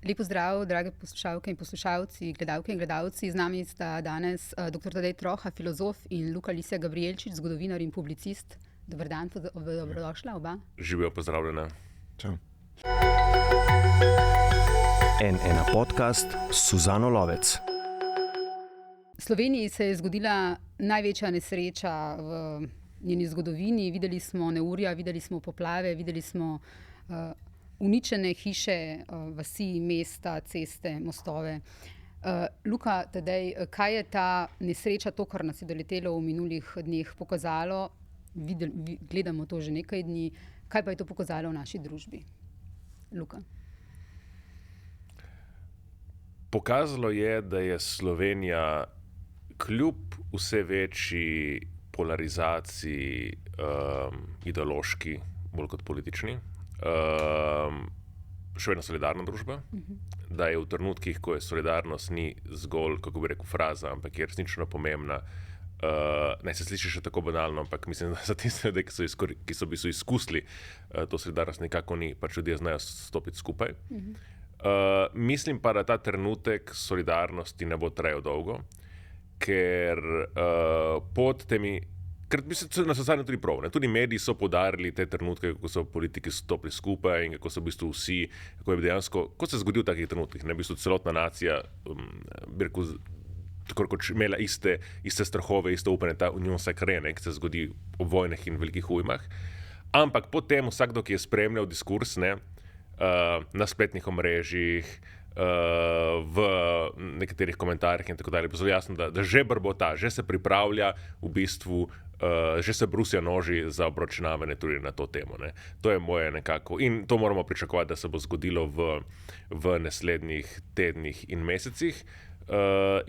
Lep pozdrav, drage poslušalke in poslušalci, gledalke in gledalci. Z nami sta danes dr. Tadej Troha, filozof, in Luka Lisja Gabrijelčič, zgodovinar in publicist. Dober dan, dobrodošla oba. Živijo, pozdravljena. Čau. Ena podcast Suzano Lovec. V Sloveniji se je zgodila največja nesreča v njeni zgodovini. Videli smo neurja, videli smo poplave, videli smo uničene hiše, vasi, mesta, ceste, mostove. Luka, Tadej, kaj je ta nesreča, to, kar nas je doletelo v minulih dneh, pokazalo? Gledamo to že nekaj dni. Kaj pa je to pokazalo v naši družbi? Luka. Pokazalo je, da je Slovenija kljub vse večji polarizaciji, ideološki, bolj kot politični, še vedno solidarna družba, da je v trenutkih, ko je solidarnost ni zgolj, kako bi rekel, fraza, ampak je resnično pomembna. Ne se sliši še tako banalno, ampak mislim, da za tiste, ki so izkusili to solidarnost, nekako ni, pač ljudje znajo stopiti skupaj. Mislim pa, da ta trenutek solidarnosti ne bo trajal dolgo, ker pod temi, ker mislim, nas zadnje tudi prav, tudi mediji so poudarili te trenutke, kako so politiki stopili skupaj in kako so v bistvu vsi, kako je dejansko, ko se zgodi v takih trenutkih, v bistvu celotna nacija, bi rekel, tako kot imela iste strahove, iste upanje, ta union sakrene, ki se zgodi ob vojnah in velikih ujmah. Ampak potem vsakdo, ki je spremljal diskurs, na spletnih omrežjih, v nekaterih komentarjih in tako dalje, bo zelo jasno, da že brbota, že se pripravlja v bistvu, že se brusijo noži za obračunavanje tudi na to temo. To je moje nekako, in to moramo pričakovati, da se bo zgodilo v naslednjih tednih in mesecih.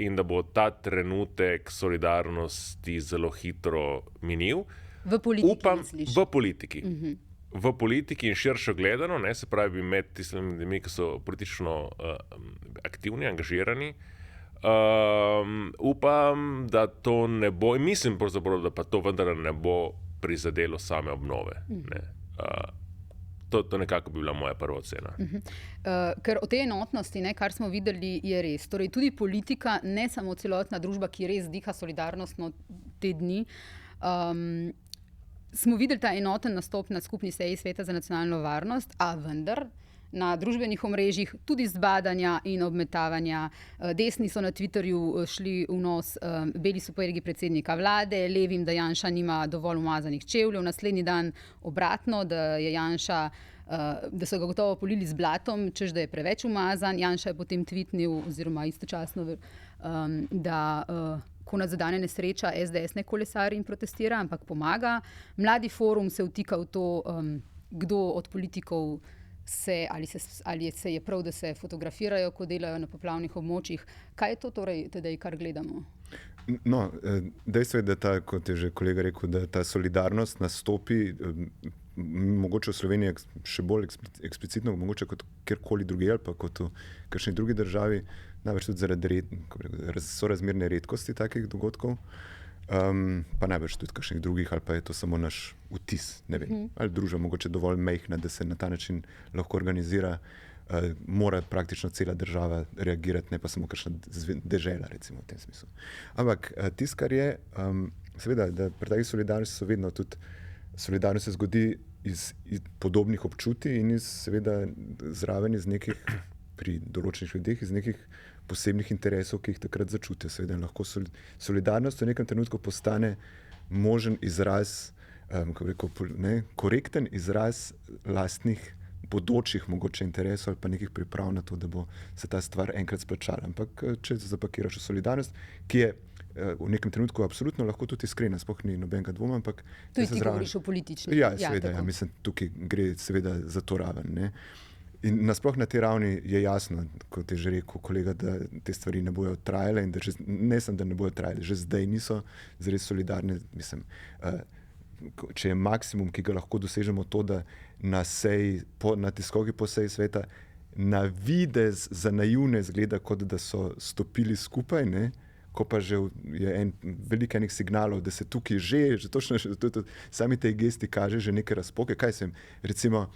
In da bo ta trenutek solidarnosti zelo hitro minil. V politiki, upam, misliš? V politiki. V politiki in širšo gledano, se pravi med tistimi ljudmi, ki so politično aktivni, angažirani. Upam, da to ne bo, in mislim pravzaprav, da pa to vendar ne bo prizadelo same obnove. To nekako bi bila moja prva ocena. Ker o tej enotnosti, kar smo videli, je res. Torej, tudi politika, ne samo celotna družba, ki res diha solidarnostno te dni, smo videli ta enoten nastop na skupni seji Sveta za nacionalno varnost, a vendar na družbenih omrežjih tudi zbadanja in obmetavanja. Desni so na Twitterju šli v nos beli supergi predsednika vlade, levim, da Janša nima dovolj umazanih čevljev, naslednji dan obratno, da je Janša, da so ga gotovo polili z blatom, češ da je preveč umazan. Janša je potem tweetnil, oziroma istočasno, da ko nas zadane nesreča, SDS ne kolesari in protestira, ampak pomaga. Mladi forum se vtika v to, kdo od politikov ali se je prav, da se fotografirajo, ko delajo na poplavnih območjih. Kaj je to torej, tedaj, kar gledamo? No, dejstvo je, da kot je že kolega rekel, da ta solidarnost nastopi mogoče v Sloveniji še bolj eksplicitno, mogoče kot kjerkoli druge ali pa kot v kakšni drugi državi, največ tudi zaradi sorazmerne redkosti takih dogodkov, pa največ tudi kakšnih drugih, ali pa je to samo naš vtis, ne vem. Ali družba mogoče dovolj majhna, da se na ta način lahko organizira, mora praktično cela država reagirati, ne pa samo kakšna dežela, recimo v tem smislu. Ampak tisto, kar je, seveda, da pri takih solidarnosti so vedno tudi, solidarnost se zgodi iz podobnih občutij in seveda zraven iz nekih, pri določenih ljudeh, iz nekih posebnih interesov, ki jih takrat začutijo. Seveda lahko solidarnost v nekem trenutku postane možen izraz, korekten izraz lastnih bodočih mogoče interesov ali pa nekih priprav na to, da bo se ta stvar enkrat splačala. Ampak če zapakiraš v solidarnost, ki je v nekem trenutku absolutno lahko tudi iskrena, sploh ni nobenega dvoma, ampak tudi ti govoriš o politični. Ja, seveda, mislim, tukaj gre seveda za to raven, In nasploh na tej ravni je jasno, kot je že rekel kolega, da te stvari ne bojo trajale in da ne samo, da ne bojo trajale, že zdaj niso zares solidarne. Mislim, če je maksimum, ki ga lahko dosežemo to, da na tiskovki po seji sveta na videz za naivne zgleda, kot da so stopili skupaj, ko pa že je veliko enih signalov, da se tukaj že točno sami tej gesti kaže že neke razpoke. Kaj sem, recimo,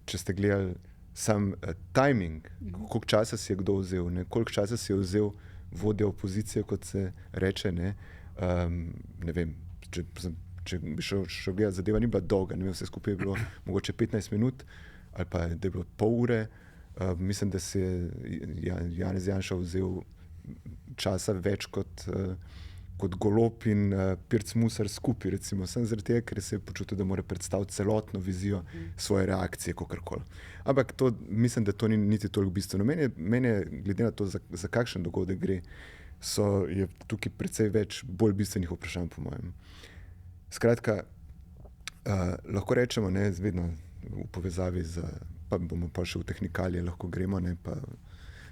če ste gledali sam timing, koliko časa si je kdo vzel, ne? Koliko časa si je vzel vodja opozicije, kot se reče. Ne vem, če bi šel gledati, zadeva ni bila dolga, ne vem, vse skupaj je bilo mogoče 15 minut ali pa da je bilo pol ure. Mislim, da si je Janez Janša vzel časa več kot Golob in Pirc Musar skupaj, recimo, sem zaradi tega, ker se je počutil, da mora predstaviti celotno vizijo svoje reakcije, kakorkoli. Ampak mislim, da to ni niti toliko bistveno. Meni je, glede na to, za kakšen dogodek gre, je tukaj precej več bolj bistvenih vprašanj, po mojem. Skratka, lahko rečemo, ne, vedno v povezavi z, pa bomo pa še v tehnikalije lahko gremo, ne,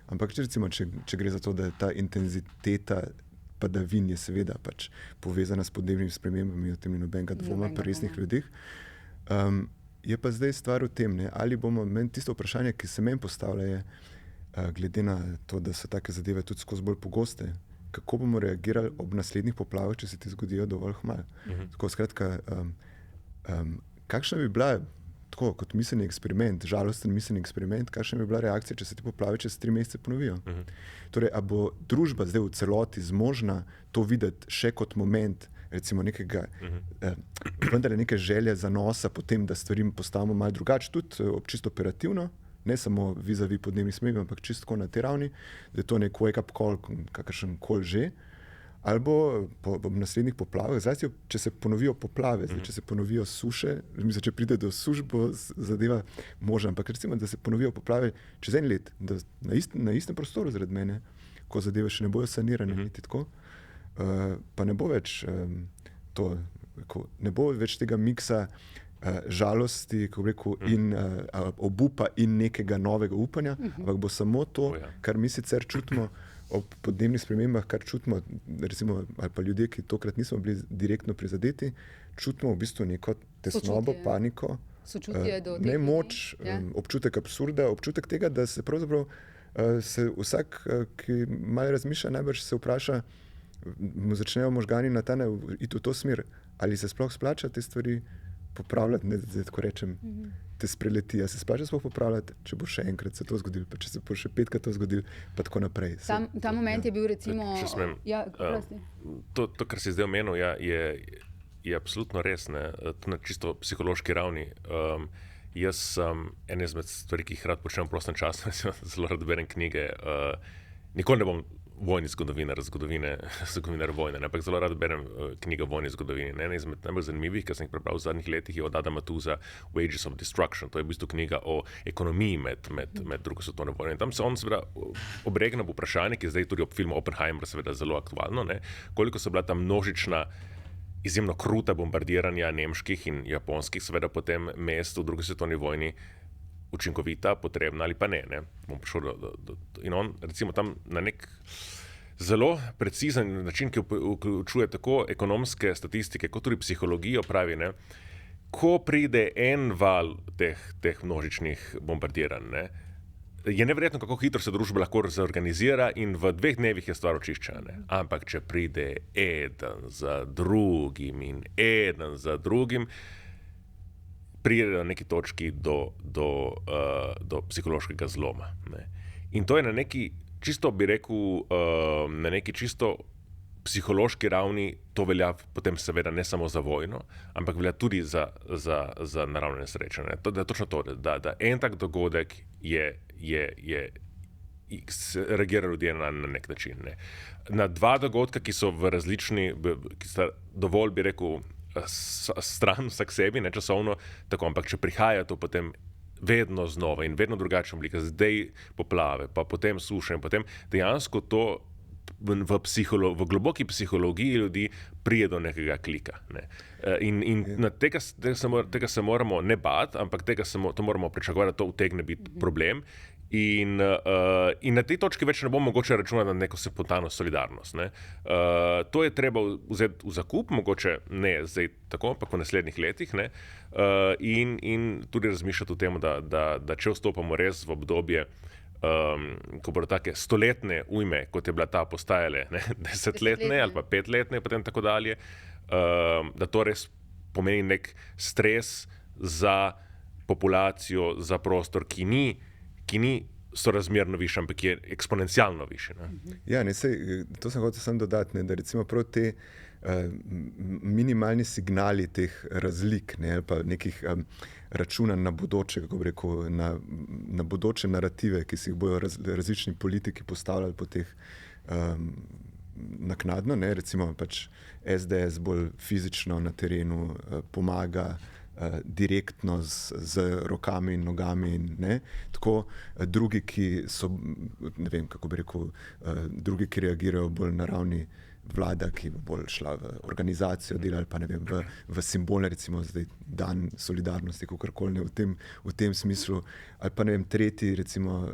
ampak recimo, če gre za to, da je ta intenziteta padavin je seveda pač povezana s podnebnimi spremembami, o tem ni nobenega dvoma pri resnih ljudeh. Je pa zdaj stvar v tem, ne, ali bomo, tisto vprašanje, ki se meni postavlja, je, glede na to, da so take zadeve tudi skozi bolj pogoste, kako bomo reagirali ob naslednjih poplavah, če se ti zgodijo dovolj hmal. Tako skratka, kakšna bi bila, tako kot miselni eksperiment, žalosten miselni eksperiment, kakšna bi bila reakcija, če se te poplave čez 3 mesece ponovijo? Torej, a bo družba zdaj v celoti zmožna to videti še kot moment, recimo nekega, vendar neke želje zanosa po tem, da stvari postavimo malo drugače, tudi čisto operativno, ne samo vis-a-vis podnebnih sprememb, ampak čisto na tej ravni, da je to nek wake-up call, kakršen koli že, ali bo po naslednjih poplavah, zdaj, če se ponovijo poplave, zdaj, če se ponovijo suše, mislim, če pride do suš, bo zadeva možna, ampak recimo, da se ponovijo poplave čez 1 let, da na istem prostoru zaradi mene, ko zadeve še ne bojo sanirane, niti tako, pa ne bo več ne bo več tega miksa žalosti, kako rekel, in obupa in nekega novega upanja, ampak bo samo to, kar mi sicer čutimo ob podnebnih spremembah, kar čutimo, recimo, ali pa ljudje, ki tokrat nismo bili direktno prizadeti, čutimo v bistvu neko tesnobo, paniko, nemoč, občutek absurda, občutek tega, da se pravzaprav se vsak, ki malo razmišlja, najbrž se vpraša, mu začnejo možgani na ta iti v to smer, ali se sploh splača te stvari popravljati, ne, zdaj tako rečem, te spreleti, se splača sploh popravljati, če bo še enkrat se to zgodilo, pa če se bo še 5krat to zgodilo, pa tako naprej. Ta moment je bil recimo... Če smem, to, kar si zdaj omenil, je absolutno res, ne, to na čisto psihološki ravni. Jaz sem en izmed stvari, ki jih rad počnem v prostem času, zelo rad berem knjige, nikoli ne bom vojni zgodovinar vojne, ampak zelo rad berem knjige o vojni zgodovini. Ena izmed najbolj zanimivih, ki sem jih prebral v zadnjih letih, je od Adama Tooza Wages of Destruction. To je v bistvu knjiga o ekonomiji med drugo svetovno vojno. In tam se on seveda obregne v vprašanje, ki je zdaj tudi ob filmu Oppenheimer seveda zelo aktualno, ne, koliko so bila ta množična, izjemno kruta bombardiranja nemških in japonskih seveda potem mest v drugi svetovni vojni učinkovita, potrebna ali pa ne. Bom prišel in on recimo tam na nek zelo precizen način, ki vključuje tako ekonomske statistike, kot tudi psihologijo, pravi, ne, ko pride en val teh množičnih bombardiranj, ne, je neverjetno, kako hitro se družba lahko zorganizira in v 2 dnevih je stvar očiščena. Ampak če pride eden za drugim in eden za drugim, pride na neki točki do psihološkega zloma. Ne. In to je na neki, čisto bi rekel, na neki čisto psihološki ravni, to velja potem seveda ne samo za vojno, ampak velja tudi za naravne nesreče. Ne. Da točno to, da en tak dogodek reagira ljudje na nek način. Ne. Na 2 dogodka, ki so v različni, ki sta dovolj, bi rekel, stran vsak sebi, ne časovno, tako, ampak če prihaja to potem vedno znova in vedno drugačna oblika, zdaj poplave, pa potem suše in potem dejansko to v globoki psihologiji ljudi prije do nekega klika. Ne. In tega se moramo ne bati, ampak to moramo pričakovati, da to utegne biti problem. In na tej točki več ne bo mogoče računati na neko spontano solidarnost. Ne. To je treba vzeti v zakup, mogoče ne zdaj tako, ampak v naslednjih letih. Ne. In tudi razmišljati o tem, da če vstopamo res v obdobje, ko bodo take stoletne ujme, kot je bila ta postajale, 10-letne ali pa 5-letne, potem tako dalje, da to res pomeni nek stres za populacijo, za prostor, ki ni ki ni sorazmerno višji, ampak je eksponencialno višji. Ja, to sem hotel samo dodati, da recimo prav te minimalni signali teh razlik, ali pa nekih računanj na bodoče, kako bi rekel, na bodoče narative, ki si jih bodo različni politiki postavljali po teh naknadno, recimo pač SDS bolj fizično na terenu pomaga direktno z rokami in nogami, tako drugi, ki so, ne vem, kako bi rekel, drugi, ki reagirajo bolj na ravni vlada, ki bo bolj šla v organizacijo dela ali pa ne vem, v simbole, recimo zdaj dan solidarnosti, kakorkoli v tem smislu, ali pa ne vem, tretji, recimo,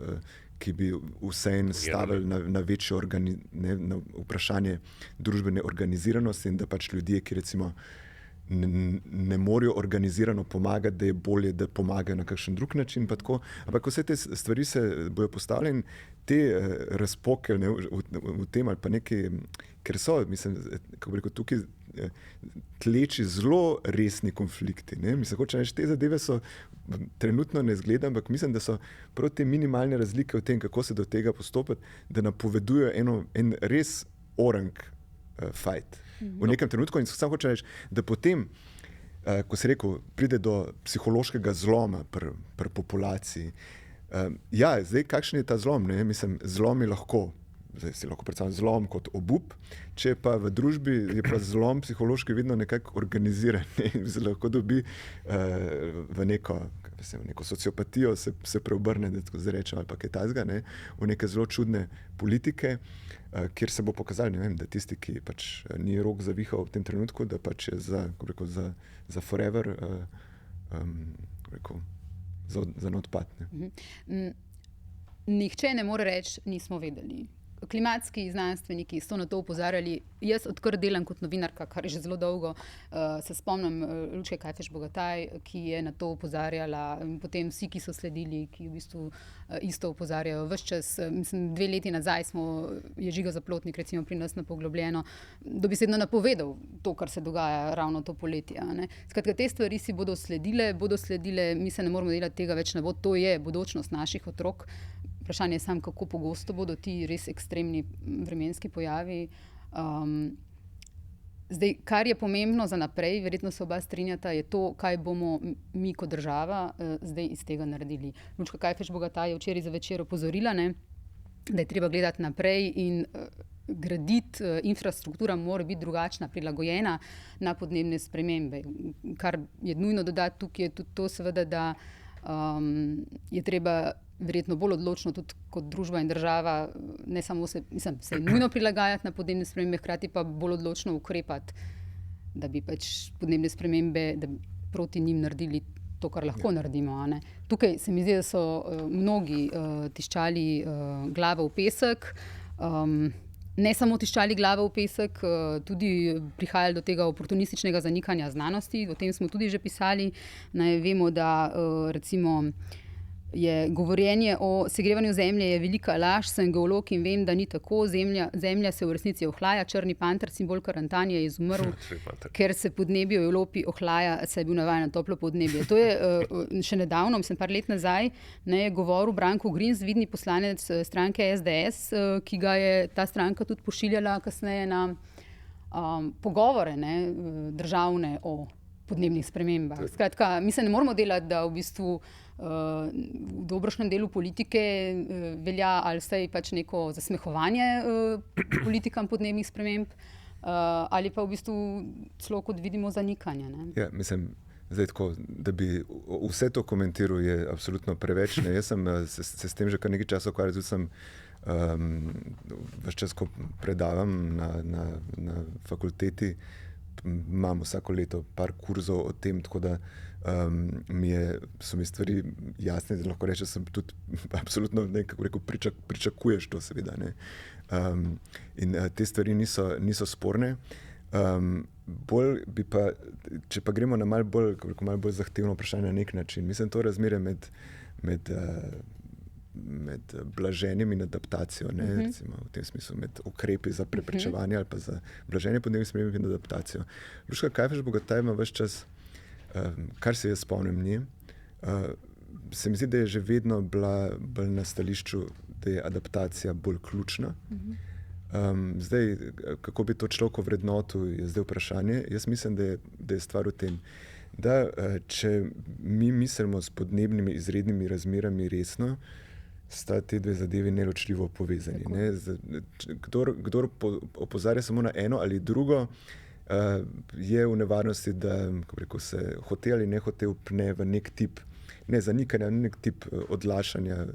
ki bi vseeno stavili na večjo na vprašanje družbene organiziranosti in da pač ljudje, ki recimo ne morejo organizirano pomagati, da je bolje, da pomagajo na kakšen drug način. Ampak vse te stvari se bojo postavljene, te razpoke v tem ali pa nekaj, ker so, mislim, kako bi rekel, tukaj tleči zelo resni konflikti. Mislim, hoče reči, te zadeve so trenutno ne zgleda, ampak mislim, da so prav te minimalne razlike v tem, kako se do tega postopati, da napovedujejo en res orang fight. V nekem trenutku in samo hoče reči, da potem, ko se rekel, pride do psihološkega zloma pri populaciji. Ja, zdaj kakšen je ta zlom? Mislim, zlom je lahko, zdaj si lahko predstavljam zlom kot obup, če pa v družbi je pa zlom psihološki vedno nekako organiziran in se lahko dobi v neko sociopatijo, se preobrne, da tako zdaj rečem, ali pa kaj takega, v neke zelo čudne politike, kjer se bo pokazali, ne vem, da tisti, ki pač ni rok zavihal v tem trenutku, da pač je za forever za odpad. Nihče ne more reči, nismo vedeli. Klimatski znanstveniki so na to opozarjali. Jaz, odkar delam kot novinarka, kar je že zelo dolgo, se spomnim Lučke Kajfež-Bogataj, ki je na to opozarjala, in potem vsi, ki so sledili, ki v bistvu isto opozarjajo. Ves čas, mislim, 2 leti nazaj je Žiga Zaplotnik recimo pri nas na Poglobljeno dobesedno napovedal to, kar se dogaja ravno to poletje. Skratka, te stvari si bodo sledile, mi se ne moramo delati tega več ne bo, to je bodočnost naših otrok. Vprašanje je samo, kako pogosto bodo ti res ekstremni vremenski pojavi. Zdaj, kar je pomembno za naprej, verjetno se oba strinjata, je to, kaj bomo mi kot država zdaj iz tega naredili. Lučka Kajfež-Bogataj je včeraj zvečer opozorila, da je treba gledati naprej in graditi, infrastruktura mora biti drugačna, prilagojena na podnebne spremembe. Kar je nujno dodati tukaj, je tudi to seveda, da je treba verjetno bolj odločno tudi kot družba in država ne samo se nujno prilagajati na podnebne spremembe, hkrati pa bolj odločno ukrepati, da bi pač podnebne spremembe, da bi proti njim naredili to, kar lahko naredimo. Tukaj se mi zdi, da so mnogi tiščali glavo v pesek. Ne samo tiščali glavo v pesek, tudi prihajali do tega oportunističnega zanikanja znanosti. O tem smo tudi že pisali. Vemo, da recimo je govorjenje o segrevanju zemlje je velika laž, sem geolog in vem, da ni tako. Zemlja se v resnici ohlaja, črni panter, simbol Karantanije, je izumrl, ker se podnebje v Evropi ohlaja, saj je bil navajen na toplo podnebje. To je še nedavno, mislim par let nazaj, je govoril Branko Grims, vidni poslanec stranke SDS, ki ga je ta stranka tudi pošiljala kasneje na pogovore državne o podnebnih spremembah. Skratka, mi se ne moramo delati, da v bistvu v dobrošnem delu politike velja ali vsej pač neko zasmehovanje politikam podnebnih sprememb ali pa v bistvu celo, kot vidimo, zanikanje. Ja, mislim, zdaj tako, da bi vse to komentiral, je absolutno preveč. Jaz sem se s tem že kar nekaj časa ukvarjal, tudi sem ves čas, ko predavam na fakulteti, imam vsako leto par kurzov o tem, tako da so mi stvari jasne, da lahko rečem, sem tudi absolutno nekako rekel, pričakuješ to seveda. In te stvari niso sporne. Bolj bi pa, če pa gremo na malo bolj zahtevno vprašanje na nek način, mislim, to razmerje med blaženjem in adaptacijo, recimo v tem smislu med ukrepi za preprečevanje ali pa za blaženje podnebnih sprememb in adaptacijo. Lučka Kajfež-Bogataj ima ves čas, kar se jaz spomnim nje, se mi zdi, da je že vedno bila bolj na stališču, da je adaptacija bolj ključna. Zdaj, kako bi to človek vrednotil, je zdaj vprašanje. Jaz mislim, da je stvar v tem, da če mi mislimo s podnebnimi izrednimi razmerami resno, sta te dve zadevi neločljivo povezani. Ne? Kdor opozarja samo na eno ali drugo, je v nevarnosti, da se hote ali ne hote vpne v nek tip zanikanja, nek tip odlašanja.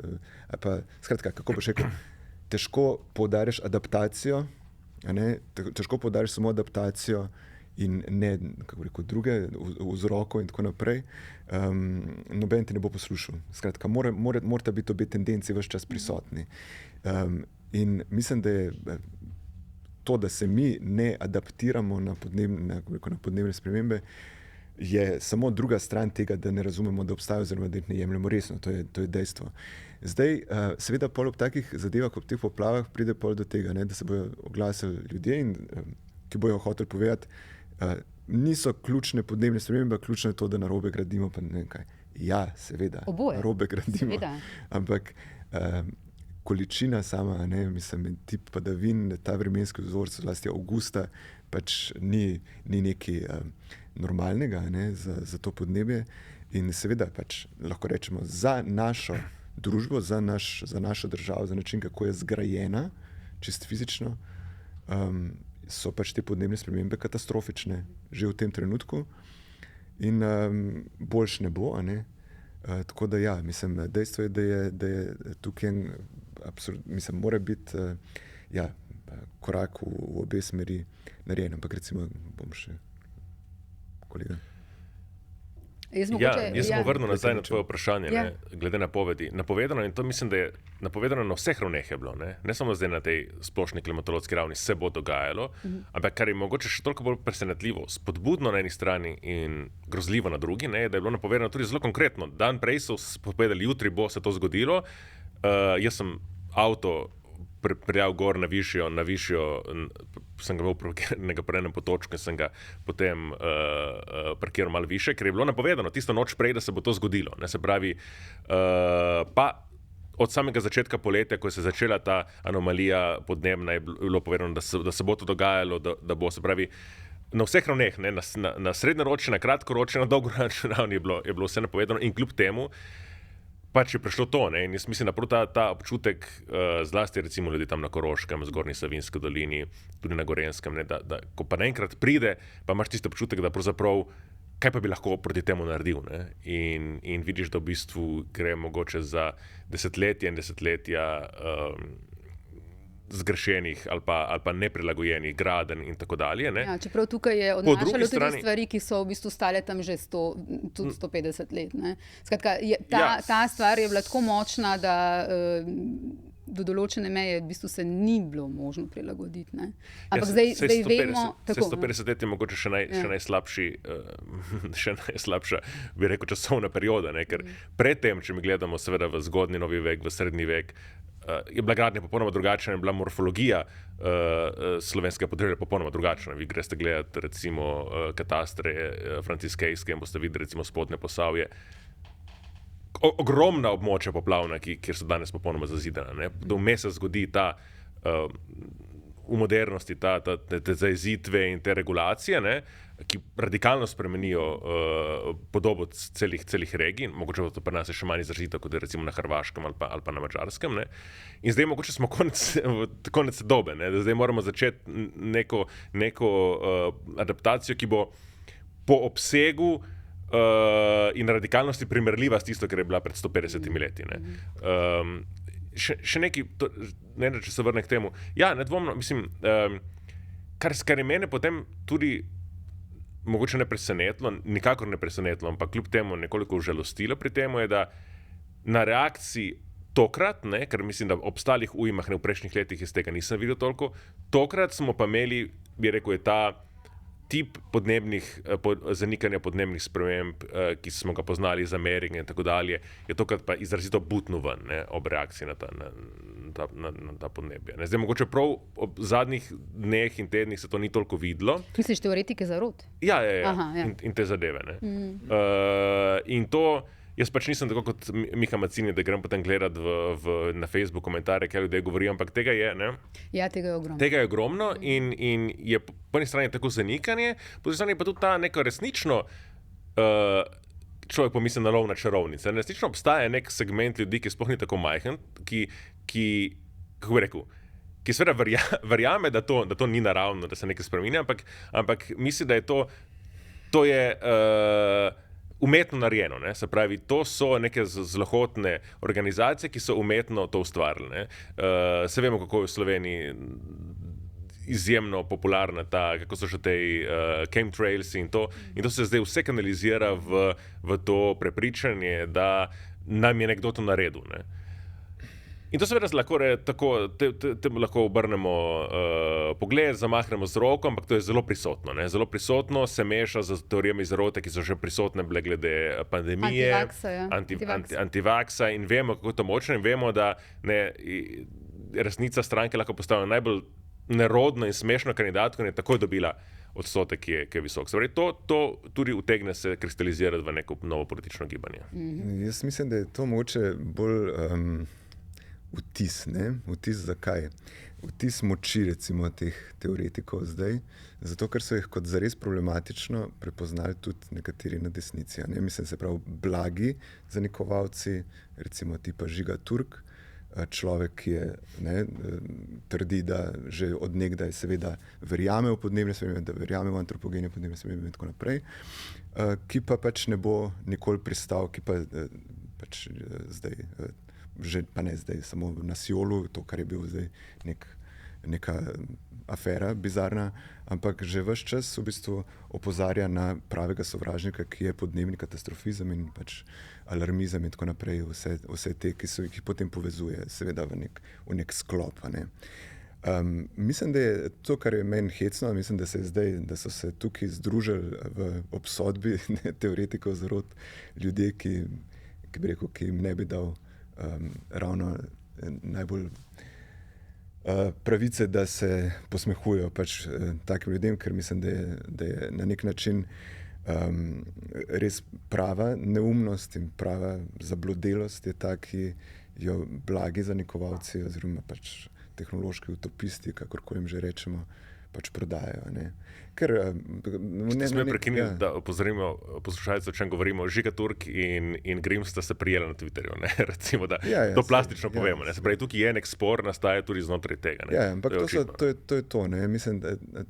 Skratka, kako boš rekel, težko poudarjaš adaptacijo, težko poudarjaš samo adaptacijo in ne druge vzrokov in tako naprej. Noben te ne bo poslušal. Skratka, morata biti obe tendenci ves čas prisotni. In mislim, da je to, da se mi ne adaptiramo na podnebne spremembe, je samo druga stran tega, da ne razumemo, da obstajajo, oziroma da jih ne jemljemo resno. To je dejstvo. Zdaj, seveda, pol ob takih zadevah, ob teh poplavah, pride pol do tega, da se bojo oglasili ljudje, ki bojo hoteli povedati, niso ključne podnebne spremembe, ključno je to, da narobe gradimo, pa ne vem kaj. Ja, seveda, narobe gradimo. Seveda. Ampak količina sama, mislim, tip padavin, ta vremenski vzorec, zlasti avgusta, pač ni nekaj normalnega za to podnebje. In seveda pač lahko rečemo, za našo družbo, za našo državo, za način, kako je zgrajena, čisto fizično, so pač te podnebne spremembe katastrofične že v tem trenutku in boljš ne bo. Tako da ja, mislim, dejstvo je, da je tukaj mislim, mora biti korak v obe smeri narejen, ampak recimo bom še kolega. Jaz sem vrnil nazaj na tvoje vprašanje, glede napovedi. Napovedano, in to mislim, da je napovedano na vseh ravneh je bilo, ne samo zdaj na tej splošni klimatološki ravni se bo dogajalo, ampak kar je mogoče še toliko bolj presenetljivo, spodbudno na eni strani in grozljivo na drugi, da je bilo napovedano tudi zelo konkretno. Dan prej so povedali, jutri bo se to zgodilo. Jaz sem avto priljal gor na višjo, sem ga imel parkiranega po enem potočku in sem ga potem parkiral malo više, ker je bilo napovedano tisto noč prej, da se bo to zgodilo. Se pravi, pa od samega začetka poletja, ko se je začela ta anomalija podnebna, je bilo povedano, da se bo to dogajalo, da bo, se pravi, na vseh ravneh, na srednjeročni, na kratkoročni, na dolgoročni ravni je bilo vse napovedano in kljub temu pač je prišlo to, in jaz mislim, da ta občutek, zlasti recimo ljudi tam na Koroškem, Zgornji Savinjski dolini, tudi na Gorenjskem, da ko pa naenkrat pride, pa imaš tisti občutek, da pravzaprav, kaj pa bi lahko proti temu naredil, in vidiš, da v bistvu gre mogoče za desetletja in desetletja zgrešenih ali pa neprilagojenih gradenj in tako dalje. Ja, čeprav tukaj je odnašalo tudi stvari, ki so v bistvu stale tam že 150 let. Skratka, ta stvar je bila tako močna, da do določene meje v bistvu se ni bilo možno prilagoditi. Ampak zdaj vemo... 150 let je mogoče še najslabša, bi rekel, časovna perioda, ker predtem, če mi gledamo seveda v zgodnji novi vek, v srednji vek, je bila gradnja popolnoma drugačna in bila morfologija slovenskega področja popolnoma drugačna. Vi greste gledati recimo katastre franciskejske in boste videli recimo Spodnje Posavje. Ogromna območja poplavna, kjer so danes popolnoma zazidana. Vmes se zgodi ta v modernosti te zajezitve in te regulacije, ki radikalno spremenijo podobo celih regij, mogoče to pri nas je še manj izrazito, kot je recimo na Hrvaškem ali pa na Madžarskem. In zdaj mogoče smo konec dobe, da zdaj moramo začeti neko adaptacijo, ki bo po obsegu in radikalnosti primerljiva s tisto, kar je bila pred 150 leti. Še nekaj, če se vrne k temu. Ja, nedvomno, mislim, kar je mene potem tudi mogoče ne presenetilo, nikakor ne presenetilo, ampak kljub temu nekoliko užalostilo pri temu, je, da na reakciji tokrat, ker mislim, da ob ostalih ujmah v prejšnjih letih iz tega nisem videl toliko, tokrat smo pa imeli, bi rekel, je ta tip zanikanja podnebnih sprememb, ki smo ga poznali iz Amerike in tako dalje, je tokrat pa izrazito butno ven, ob reakciji na ta podnebje. Zdaj, mogoče prav ob zadnjih dneh in tednih se to ni toliko videlo. Misliš teoretike zarot? Ja. In te zadeve. In to, Jaz pač nisem tako kot Miha Macini, da grem potem gledati na Facebook komentarje, kaj ljudje govorijo, ampak tega je, ne? Ja, tega je ogromno. Tega je ogromno in je po eni strani tako zanikanje, po drugi strani pa tudi ta neko resnično človek pomisli na lov na čarovnice. Resnično obstaja nek segment ljudi, ki sploh ni tako majhen, ki kako bi rekel, ki seveda verjame, da to ni naravno, da se nekaj spreminja, ampak misli, da je to je umetno narejeno. Ne? Se pravi, to so neke zlohotne organizacije, ki so umetno to ustvarili. Ne? Se vemo, kako je v Sloveniji izjemno popularna kako so še te chemtrails in to se zdaj vse kanalizira v to prepričanje, da nam je nekdo to naredil. Ne? In to seveda lahko obrnemo pogled, zamahnemo z roko, ampak to je zelo prisotno. Ne? Zelo prisotno se meša z teorijami zarote, ki so že prisotne bile glede pandemije, antivaksa in vemo, kako je to močno in vemo, da resnica stranke lahko postavlja najbolj nerodno in smešno kandidatko in je takoj dobila odstotek, ki je visok. Seveda, to tudi utegne se kristalizirati v neko novo politično gibanje. Jaz mislim, da je to mogoče bolj vtis, ne? Vtis zakaj? Vtis moči, recimo, teh teoretikov zdaj, zato, ker so jih kot zares problematično prepoznali tudi nekateri na desnici. Ne? Mislim, se pravi, blagi zanikovalci, recimo tipa Žiga Turk, človek, ki trdi, da že od nekdaj seveda verjame v podnebne spremembe, da verjame v antropogene podnebne spremembe in tako naprej, ki pa pač ne bo nikoli pristal, ki pa pač zdaj že pa ne zdaj samo na Siolu, to, kar je bil zdaj neka afera bizarna, ampak že ves čas v bistvu opozarja na pravega sovražnika, ki je podnebni katastrofizem in pač alarmizem in tako naprej, vse te, ki jih potem povezuje seveda v nek sklop. Ne. Mislim, da je to, kar je meni hecno, mislim, da so se tukaj združili v obsodbi teoretikov zarot ljudje, ki bi rekel, ki jim ne bi dal ravno najbolj pravice, da se posmehujejo pač takim ljudem, ker mislim, da je na nek način res prava neumnost in prava zablodelost je ta, ki jo blagi zanikovalci oziroma pač tehnološki utopisti, kakorkoli jim že rečemo, pač prodajajo. Ne. Ker Smem prekiniti, da opozorimo poslušalce, o čem govorimo. Žiga Turk in Grims sta se prijela na Twitterju. Ne? Recimo, da to plastično povemo. Ne? Se pravi, tukaj je nek spor, nastaja tudi znotraj tega. Ne? Ja, ampak to je to. Ne? Mislim,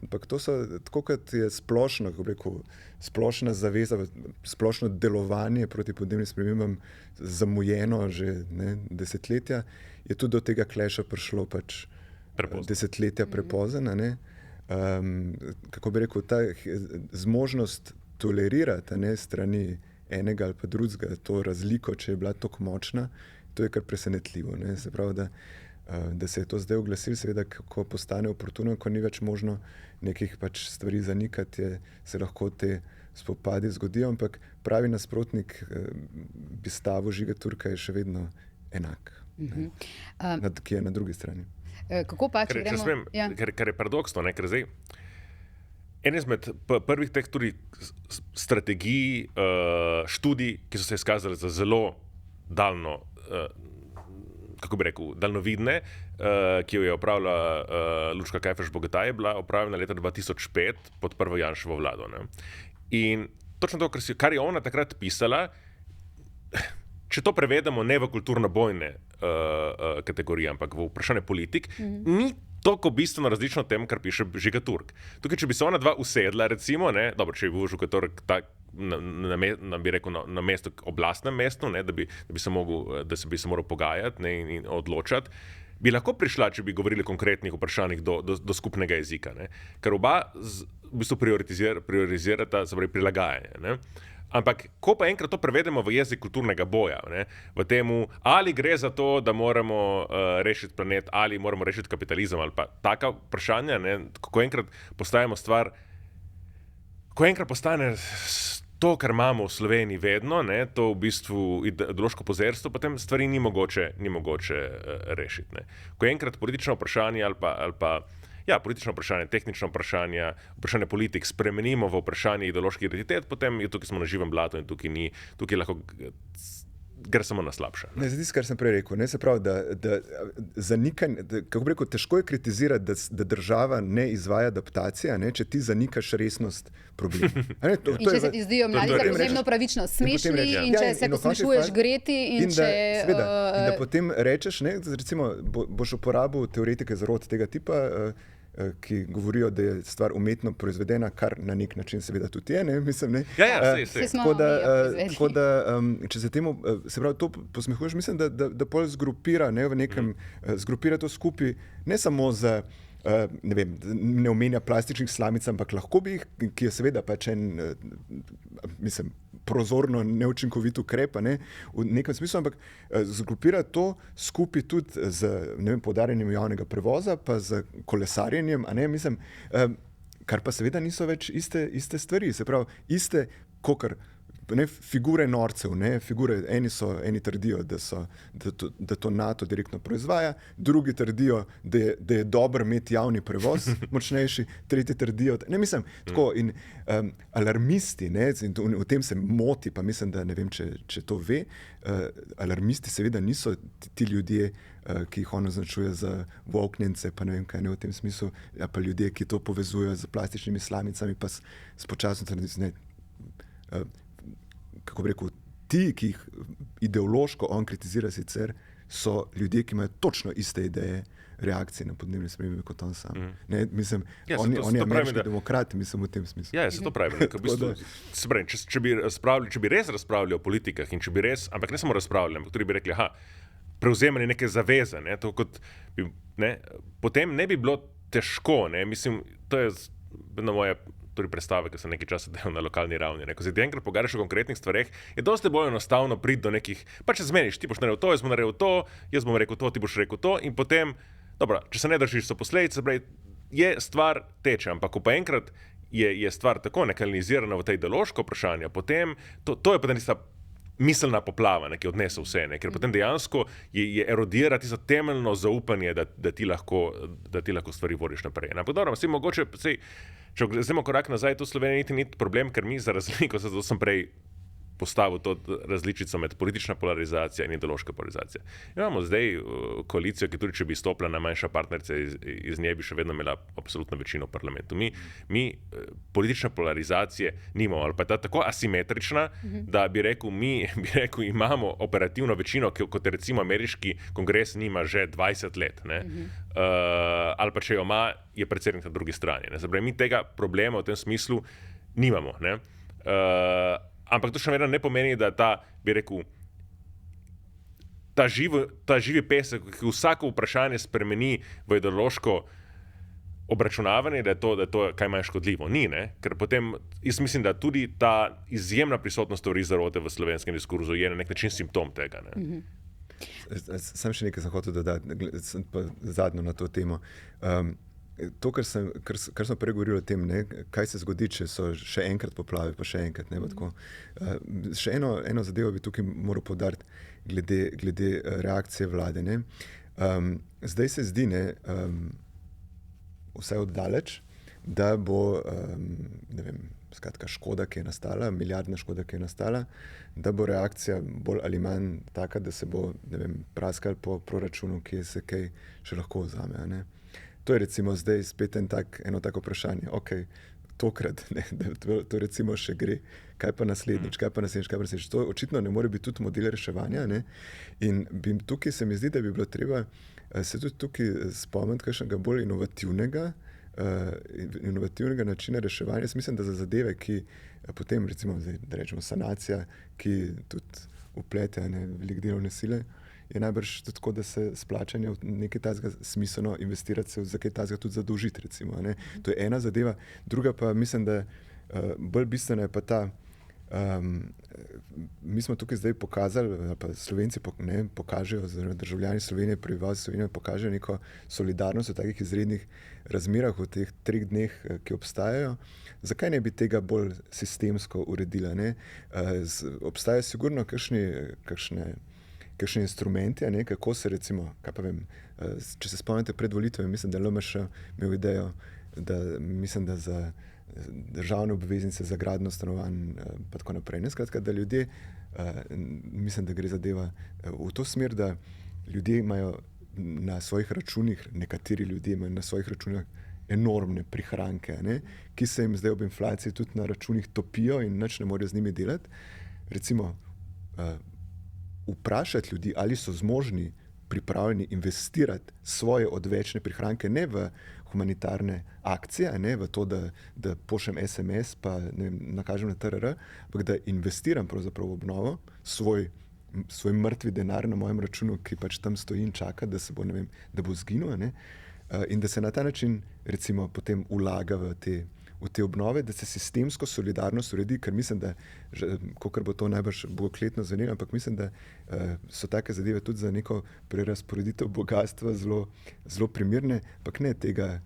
ampak to so, tako kot je splošno, kako rekel, splošna zaveza, splošno delovanje proti podnebnim spremembam zamujeno že desetletja, je tudi do tega kleša prišlo pač desetletja prepozno. Kako bi rekel, ta zmožnost tolerirati strani enega ali pa drugega to razliko, če je bila tako močna, to je kar presenetljivo. Ne? Se pravi, da se je to zdaj oglasil, seveda, ko postane oportuno, ko ni več možno nekih pač stvari zanikati, se lahko te spopadi zgodijo, ampak pravi nasprotnik bi stavu Žiga Turka je še vedno enak, ki je na drugi strani. Kako pa, če gremo? Kar je paradoksno, ker zdaj en izmed prvih teh tudi strategij, študij, ki so se izkazali za zelo kako bi rekel, daljnovidne, ki jo je opravila Lučka Kajfež-Bogataj, je bila opravljena leta 2005 pod prvo Janševo vlado. Ne? In točno to, kar je ona takrat pisala, če to prevedemo ne v kulturno-bojne kategorije, ampak v vprašanje politik, ni toliko bistveno različno od tem, kar piše Žiga Turk. Tukaj, če bi se ona dva usedla, recimo, dobro, če bi bil Žiga Turk na mestu, oblastnem mestu, da bi se moral pogajati in odločati, bi lahko prišla, če bi govorili o konkretnih vprašanjih do skupnega jezika. Ne? Ker oba v bistvu priorizirata, se pravi, prilagajanje. Ne? Ampak, ko pa enkrat to prevedemo v jezik kulturnega boja, v temu, ali gre za to, da moramo rešiti planet, ali moramo rešiti kapitalizem, ali pa taka vprašanja, ko enkrat postajamo stvar, ko enkrat postane to, kar imamo v Sloveniji vedno, to v bistvu ideološko pozerstvo, potem stvari ni mogoče rešiti. Ko enkrat politično vprašanje ali pa politično vprašanje, tehnično vprašanje, vprašanje politik spremenimo v vprašanje ideoloških identitet, potem je tukaj smo na živem blatu in tukaj lahko gre samo na slabše. Ne, tisto, kar sem prej rekel, ne, se pravi, da zanikanje, kako bi rekel, težko je kritizirati, da država ne izvaja adaptacije, ne, če ti zanikaš resnost problema. In če se ti zdijo mladi za podnebno pravičnost smešni in če se posmešuješ Greti in če... In da potem rečeš, ne, recimo, boš uporabil teoretike zarot tega tipa, ki govorijo, da je stvar umetno proizvedena, kar na nek način seveda tudi je, ne, mislim, ne. Tako da, če se temu, se pravi, to posmehuješ, mislim, da pol zgrupira, ne, v nekem, zgrupira to skupaj, ne samo za, ne vem, ne omenja plastičnih slamic, ampak lahko bi jih, ki je seveda pač en, mislim, prozorno neučinkovit ukrep, ne, v nekem smislu, ampak zgrupira to skupaj tudi z, ne vem, poudarjanjem javnega prevoza, pa z kolesarjenjem, a ne, mislim, kar pa seveda niso več iste stvari, se pravi, iste, kakor ne, figure norcev, ne, figure, eni trdijo, da to NATO direktno proizvaja, drugi trdijo, da je dobro imeti javni prevoz, močnejši, tretji trdijo, ne, mislim, tako, in alarmisti, ne, in v tem se moti, pa mislim, da ne vem, če to ve, alarmisti seveda niso ti ljudje, ki jih on označuje za volknjence, pa ne vem kaj, ne, v tem smislu, ja, pa ljudje, ki to povezujejo z plastičnimi slamicami, pa s počasno tradicijo, kako bi rekel, ti, ki jih ideološko on kritizira sicer, so ljudje, ki imajo točno iste ideje reakcije na podnebne spremembe kot on sam. Ne, mislim, on je ameriški demokrat, mislim, v tem smislu. Ja, se to pravi. V bistvu, če bi res razpravljali o politikah in če bi res, ampak ne samo razpravljali, ampak tudi bi rekli, prevzemanje neke zaveze, ne, to kot bi, ne, potem ne bi bilo težko, ne, mislim, to je na moje predstave, ki so nekaj časa delali na lokalni ravni. Ne. Ko se ti enkrat pogovarjaš o konkretnih stvareh, je dosti bolj enostavno priti do nekih, pa če zmeniš, ti boš naredil to, jaz bom naredil to, jaz bom rekel to, ti boš rekel to in potem, dobro, če se ne držiš, so posledice, je stvar teče, ampak ko pa enkrat je stvar tako nekanalizirana v te ideološko vprašanje, potem, to je potem tista miselna poplava, ne, ki odnese vse, ne, ker potem dejansko je erodira tisto temeljno zaupanje, da ti lahko stvari vodiš naprej. Ampak dobro, vsi mogoče, če vzmemo korak nazaj, to v Sloveniji niti ni problem, ker mi za razliko, zato sem prej postavil to različico med politična polarizacija in ideološka polarizacija. Imamo zdaj koalicijo, ki tudi, če bi stopila najmanjša partnerica iz nje, bi še vedno imela absolutno večino v parlamentu. Mi politične polarizacije nimamo, ali pa je ta tako asimetrična, da bi rekel, imamo operativno večino, kot recimo ameriški kongres nima že 20 let. Ne? Ali pa če jo ima, je predsednik na drugi strani. Ne? Zdaj, mi tega problema v tem smislu nimamo. Ne? Ampak to še vedno ne pomeni, da ta živi pesek, ki vsako vprašanje spremeni v ideološko obračunavanje, da je to kaj manj škodljivo. Ni, ne? Ker potem, jaz mislim, da tudi ta izjemna prisotnost teorij zarote v slovenskem diskurzu je na nek način simptom tega. Ne? Sam še nekaj sem hotel dodati, sem pa zadnjo na to temo. To, kar smo prej govorili o tem, ne, kaj se zgodi, če so še enkrat poplave, pa še enkrat. Ne, tako. Še eno zadevo bi tukaj moral poudariti glede reakcije vlade. Ne. Zdaj se zdi, ne, vsaj oddaleč, da bo ne vem, skratka, škoda, ki je nastala, milijardna škoda, ki je nastala, da bo reakcija bolj ali manj taka, da se bo, ne vem, praskal po proračunu, ki se kaj še lahko vzame. Ne. To je recimo zdaj spet eno tako vprašanje. Ok, tokrat, ne, da to recimo še gre. Kaj pa naslednjič? To očitno ne more biti tudi model reševanja. Ne? In tukaj se mi zdi, da bi bilo treba se tudi tukaj spomniti kakšnega bolj inovativnega načina reševanja. Jaz mislim, da za zadeve, ki potem recimo, da rečemo sanacija, ki tudi vplete veliko delovne sile, je najbrž tako, da se splačanje v nekaj tazga smiselno investirati, se za kaj tazga tudi zadolžiti, recimo. Ne? To je ena zadeva. Druga pa mislim, da bolj bistvena je pa ta, mi smo tukaj zdaj pokazali, pa Slovenci pokažejo, oziroma državljani Slovenije, prebivalci Slovenije pokažejo neko solidarnost v takih izrednih razmerah, v teh 3 dneh, ki obstajajo. Zakaj ne bi tega bolj sistemsko uredila? Ne? Obstajajo sigurno kakšne kakšne instrumente, kako se recimo, kaj pa vem, če se spomnite pred volitvami, mislim, da je LMŠ imel idejo, da za državne obveznice za gradnjo stanovanj pa tako naprej. Skratka, da ljudje, mislim, da gre zadeva v to smer, da ljudje imajo na svojih računih, nekateri ljudje imajo na svojih računih enormne prihranke, ki se jim zdaj ob inflaciji tudi na računih topijo in nič ne morejo z njimi delati. Recimo, vprašati ljudi, ali so zmožni, pripravljeni investirati svoje odvečne prihranke, ne v humanitarne akcije, ne v to, da pošljem SMS pa nakažem na TRR, ampak da investiram pravzaprav v obnovo svoj mrtvi denar na mojem računu, ki pač tam stoji in čaka, da se bo, da bo zginil, in da se na ta način recimo potem vlaga v te obnove, da se sistemsko solidarnost uredi, ker mislim, da, kakor bo to najbrž bogokletno zvenelo, ampak mislim, da so take zadeve tudi za neko prerazporeditev bogatstva zelo primerne, ampak ne tega,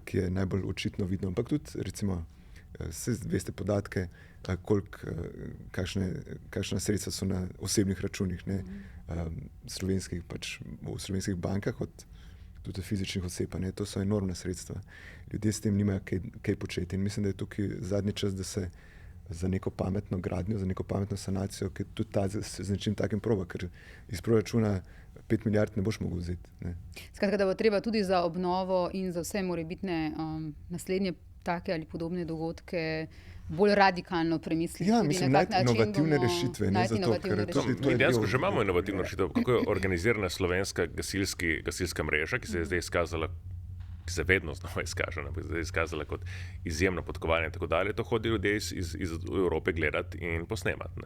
ki je najbolj očitno vidno, ampak tudi recimo, veste podatke, kakšna sredstva so na osebnih računih, v slovenskih bankah, tudi fizičnih oseb, to so enormna sredstva. Ljudje s tem nimajo kaj početi in mislim, da je tukaj zadnji čas, da se za neko pametno gradnjo, za neko pametno sanacijo, ki tudi z nečim takim proba, ker iz proračuna 5 milijard ne boš mogel vzeti. Skratka, da bo treba tudi za obnovo in za vse morebitne naslednje take ali podobne dogodke bolj radikalno premisliti. Ja, mislim, najti inovativne rešitve. Mi dejansko že imamo inovativno rešitev, kako je organizirana slovenska gasilska mreža, ki se je zdaj izkazala, ki se vedno znova izkaže, zdaj izkazala kot izjemno podkovanje in tako dalje. To hodijo ljudje iz Evrope gledati in posnemati.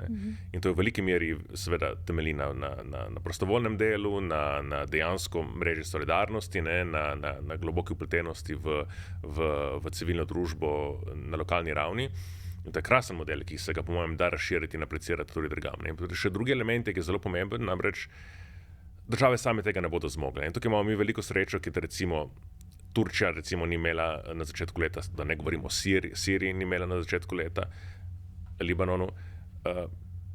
In to je v veliki meri seveda temelji na prostovoljnem delu, na dejansko mreži solidarnosti, na globoki vpletenosti v civilno družbo na lokalni ravni. In to je krasen model, ki se ga po mojem da razširiti in aplicirati tudi drugam. In še drugi element, ki je zelo pomemben, namreč države same tega ne bodo zmogle. In tukaj imamo mi veliko srečo, ki recimo Turčija recimo ni imela na začetku leta, da ne govorimo o Siriji, ni imela na začetku leta, Libanonu.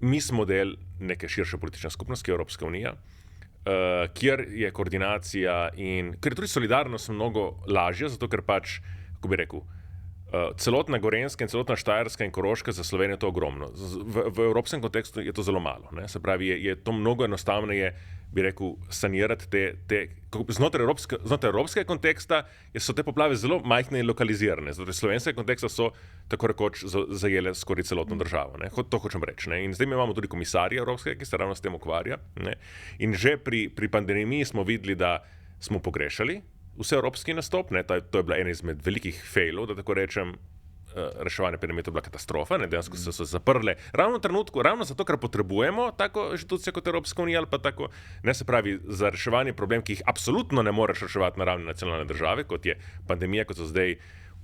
Mi smo del neke širše politične skupnosti, Evropska unija, kjer je koordinacija in ker je tudi solidarnost mnogo lažja, zato ker pač, kako bi rekel, celotna Gorenjska in celotna Štajerska in Koroška za Slovenijo je to ogromno. V evropskem kontekstu je to zelo malo. Se pravi, je to mnogo enostavneje, bi rekel, sanirati znotraj evropskega konteksta so te poplave zelo majhne in lokalizirane. Znotraj slovenskega konteksta so tako rekoč zajele skoraj celotno državo. To hočem reči. In zdaj mi imamo tudi komisarja evropskega, ki se ravno s tem ukvarja. In že pri pandemiji smo videli, da smo pogrešali vseevropski nastop, to je bila ena izmed velikih failov, da tako rečem, reševanje epidemije, to je bila katastrofa, dejansko so se zaprle ravno v trenutku, ravno zato, ker potrebujemo tako inštitucijo kot Evropska unija ali pa tako, se pravi, za reševanje problem, ki jih absolutno ne moreš reševati na ravni nacionalne države, kot je pandemija, kot so zdaj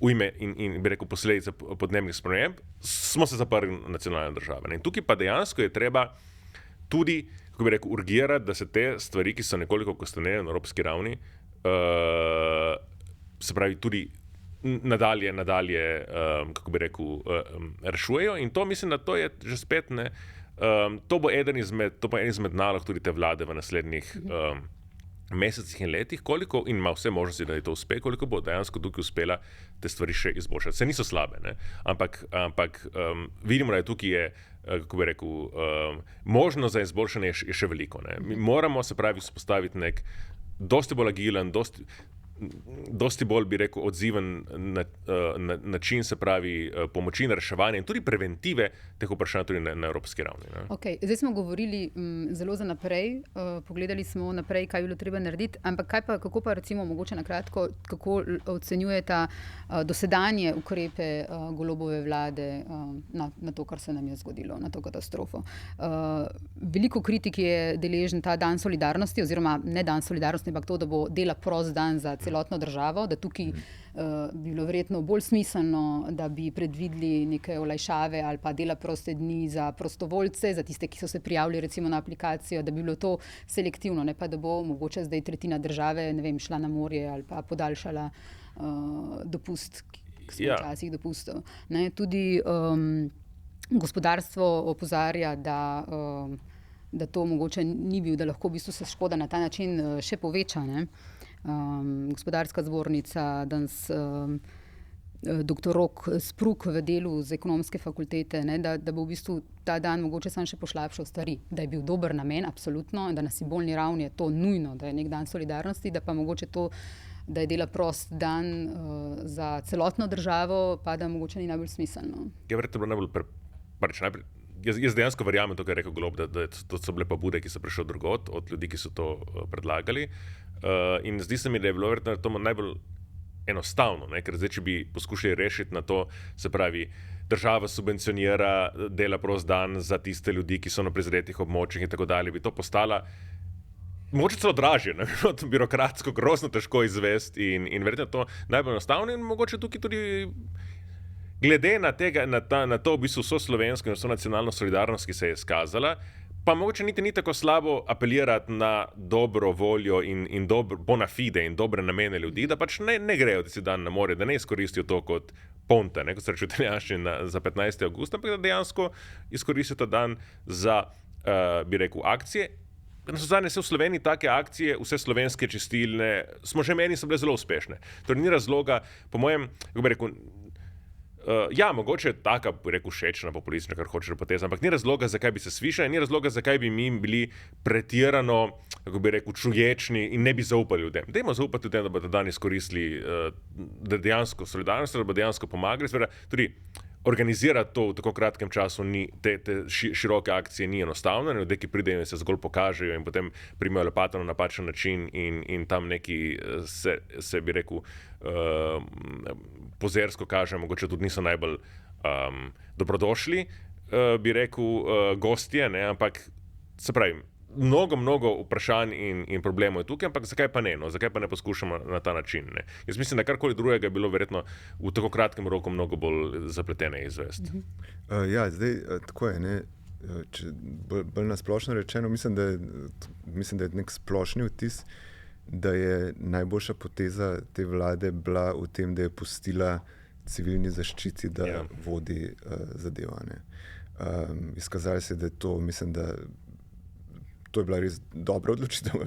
ujme in bi rekel posledice podnebnih sprememb, smo se zaprli nacionalne države. In tukaj pa dejansko je treba tudi, kako bi rekel, urgirati, da se te stvari, ki so nekoliko kostanele na evropski ravni, se pravi tudi nadalje, kako bi rekel, rešujejo in to mislim, da to je že spet, to bo eden izmed nalog tudi te vlade v naslednjih mesecih in letih, koliko in ima vse možnosti, da je to uspe, koliko bo dejansko tukaj uspela te stvari še izboljšati. Se niso slabe, ampak vidimo, da je tukaj kako bi rekel, možnost za izboljšanje je še veliko. Mi moramo se pravi vzpostaviti nek dosti bolj agilen, dosti bolj, bi rekel, odziven način, se pravi, pomoči in reševanja in tudi preventive teh vprašanj tudi na evropski ravni. Okay, zdaj smo govorili zelo za naprej, pogledali smo naprej, kaj bi bilo treba narediti, ampak kako pa recimo mogoče na kratko, kako ocenjujeta dosedanje ukrepe Golobove vlade na to, kar se nam je zgodilo, na to katastrofo. Veliko kritik je deležen ta dan solidarnosti, oziroma ne dan solidarnosti, ampak to, da bo dela prost dan za celotno državo, da tukaj bi bilo verjetno bolj smiselno, da bi predvideli neke olajšave ali pa dela proste dni za prostovoljce, za tiste, ki so se prijavili recimo na aplikacijo, da bi bilo to selektivno, ne pa da bo mogoče zdaj tretjina države, ne vem, šla na morje ali pa podaljšala dopust, ki smo včasih dopustili. Tudi gospodarstvo opozarja, da to mogoče ni bil, da lahko v bistvu se škoda na ta način še poveča. Ne? Gospodarska zbornica, danes dr. Rok Spruk v delu z ekonomske fakultete, ne, da bo v bistvu ta dan mogoče sam še poslabšal stvari, da je bil dober namen, absolutno, da na simbolni ravni je to nujno, da je nek dan solidarnosti, da pa mogoče to, da je dela prost dan za celotno državo, pa da mogoče ni najbolj smiselno. Je verjetno bilo najbolj Jaz dejansko verjamem to, kar je rekel Golob, da to so bile pobude, ki so prišle drugod, od ljudi, ki so to predlagali. In zdi se mi, da je bilo verjetno to najbolj enostavno, ne? Ker zdaj, če bi poskušali rešiti na to, se pravi, država subvencionira dela prost dan za tiste ljudi, ki so na prizadetih območjih in tako dalje, bi to postala mogoče celo dražje, ne? Birokratsko grozno težko izvesti in verjetno to najbolj enostavno in mogoče tukaj tudi glede na to v bistvu vso slovensko in vso nacionalno solidarnost, ki se je izkazala, pa mogoče ni tako slabo apelirati na dobro voljo in bona fide in dobre namene ljudi, da pač ne grejo tisti dan na morje, da ne izkoristijo to kot ponte, kot se reče v italijanščini za 15. avgust, ampak da dejansko izkoristijo ta dan za, bi rekel, akcije. Zadnje se v Sloveniji take akcije, vse slovenske čistilne, smo že meni so bile zelo uspešne. Torej ni razloga, po mojem, kako bi rekel, ja, mogoče je taka, bi rekel, všečna, populistična, kar hočeš poteza, ampak ni razloga, zakaj bi se svišali, ni razloga, zakaj bi mi bili pretirano, kako bi rekel, čuječni in ne bi zaupali ljudem. Dajmo zaupati ljudem, da bodo dan izkoristili, da dejansko solidarnost, da bodo dejansko pomagali. Seveda, tudi organizirati to v tako kratkem času, te široke akcije ni enostavno, ljudje, ki pridejo in se zgolj pokažejo in potem primejo lopato na napačen način in tam neki se bi rekel, pozersko kaže, mogoče tudi niso najbolj dobrodošli, bi rekel, gostje, ne, ampak se pravi, mnogo vprašanj in problemov je tukaj, ampak zakaj pa ne? No? Zakaj pa ne poskušamo na ta način? Ne? Jaz mislim, da karkoli drugega je bilo verjetno v tako kratkem roku mnogo bolj zapletene izvesti. Ja, zdaj tako je. Ne? Bolj nasplošno rečeno, mislim, da je nek splošni vtis, da je najboljša poteza te vlade bila v tem, da je pustila civilni zaščiti, da vodi zadeva. Izkazali se, da je to, mislim, da to je bila res dobra odločitev,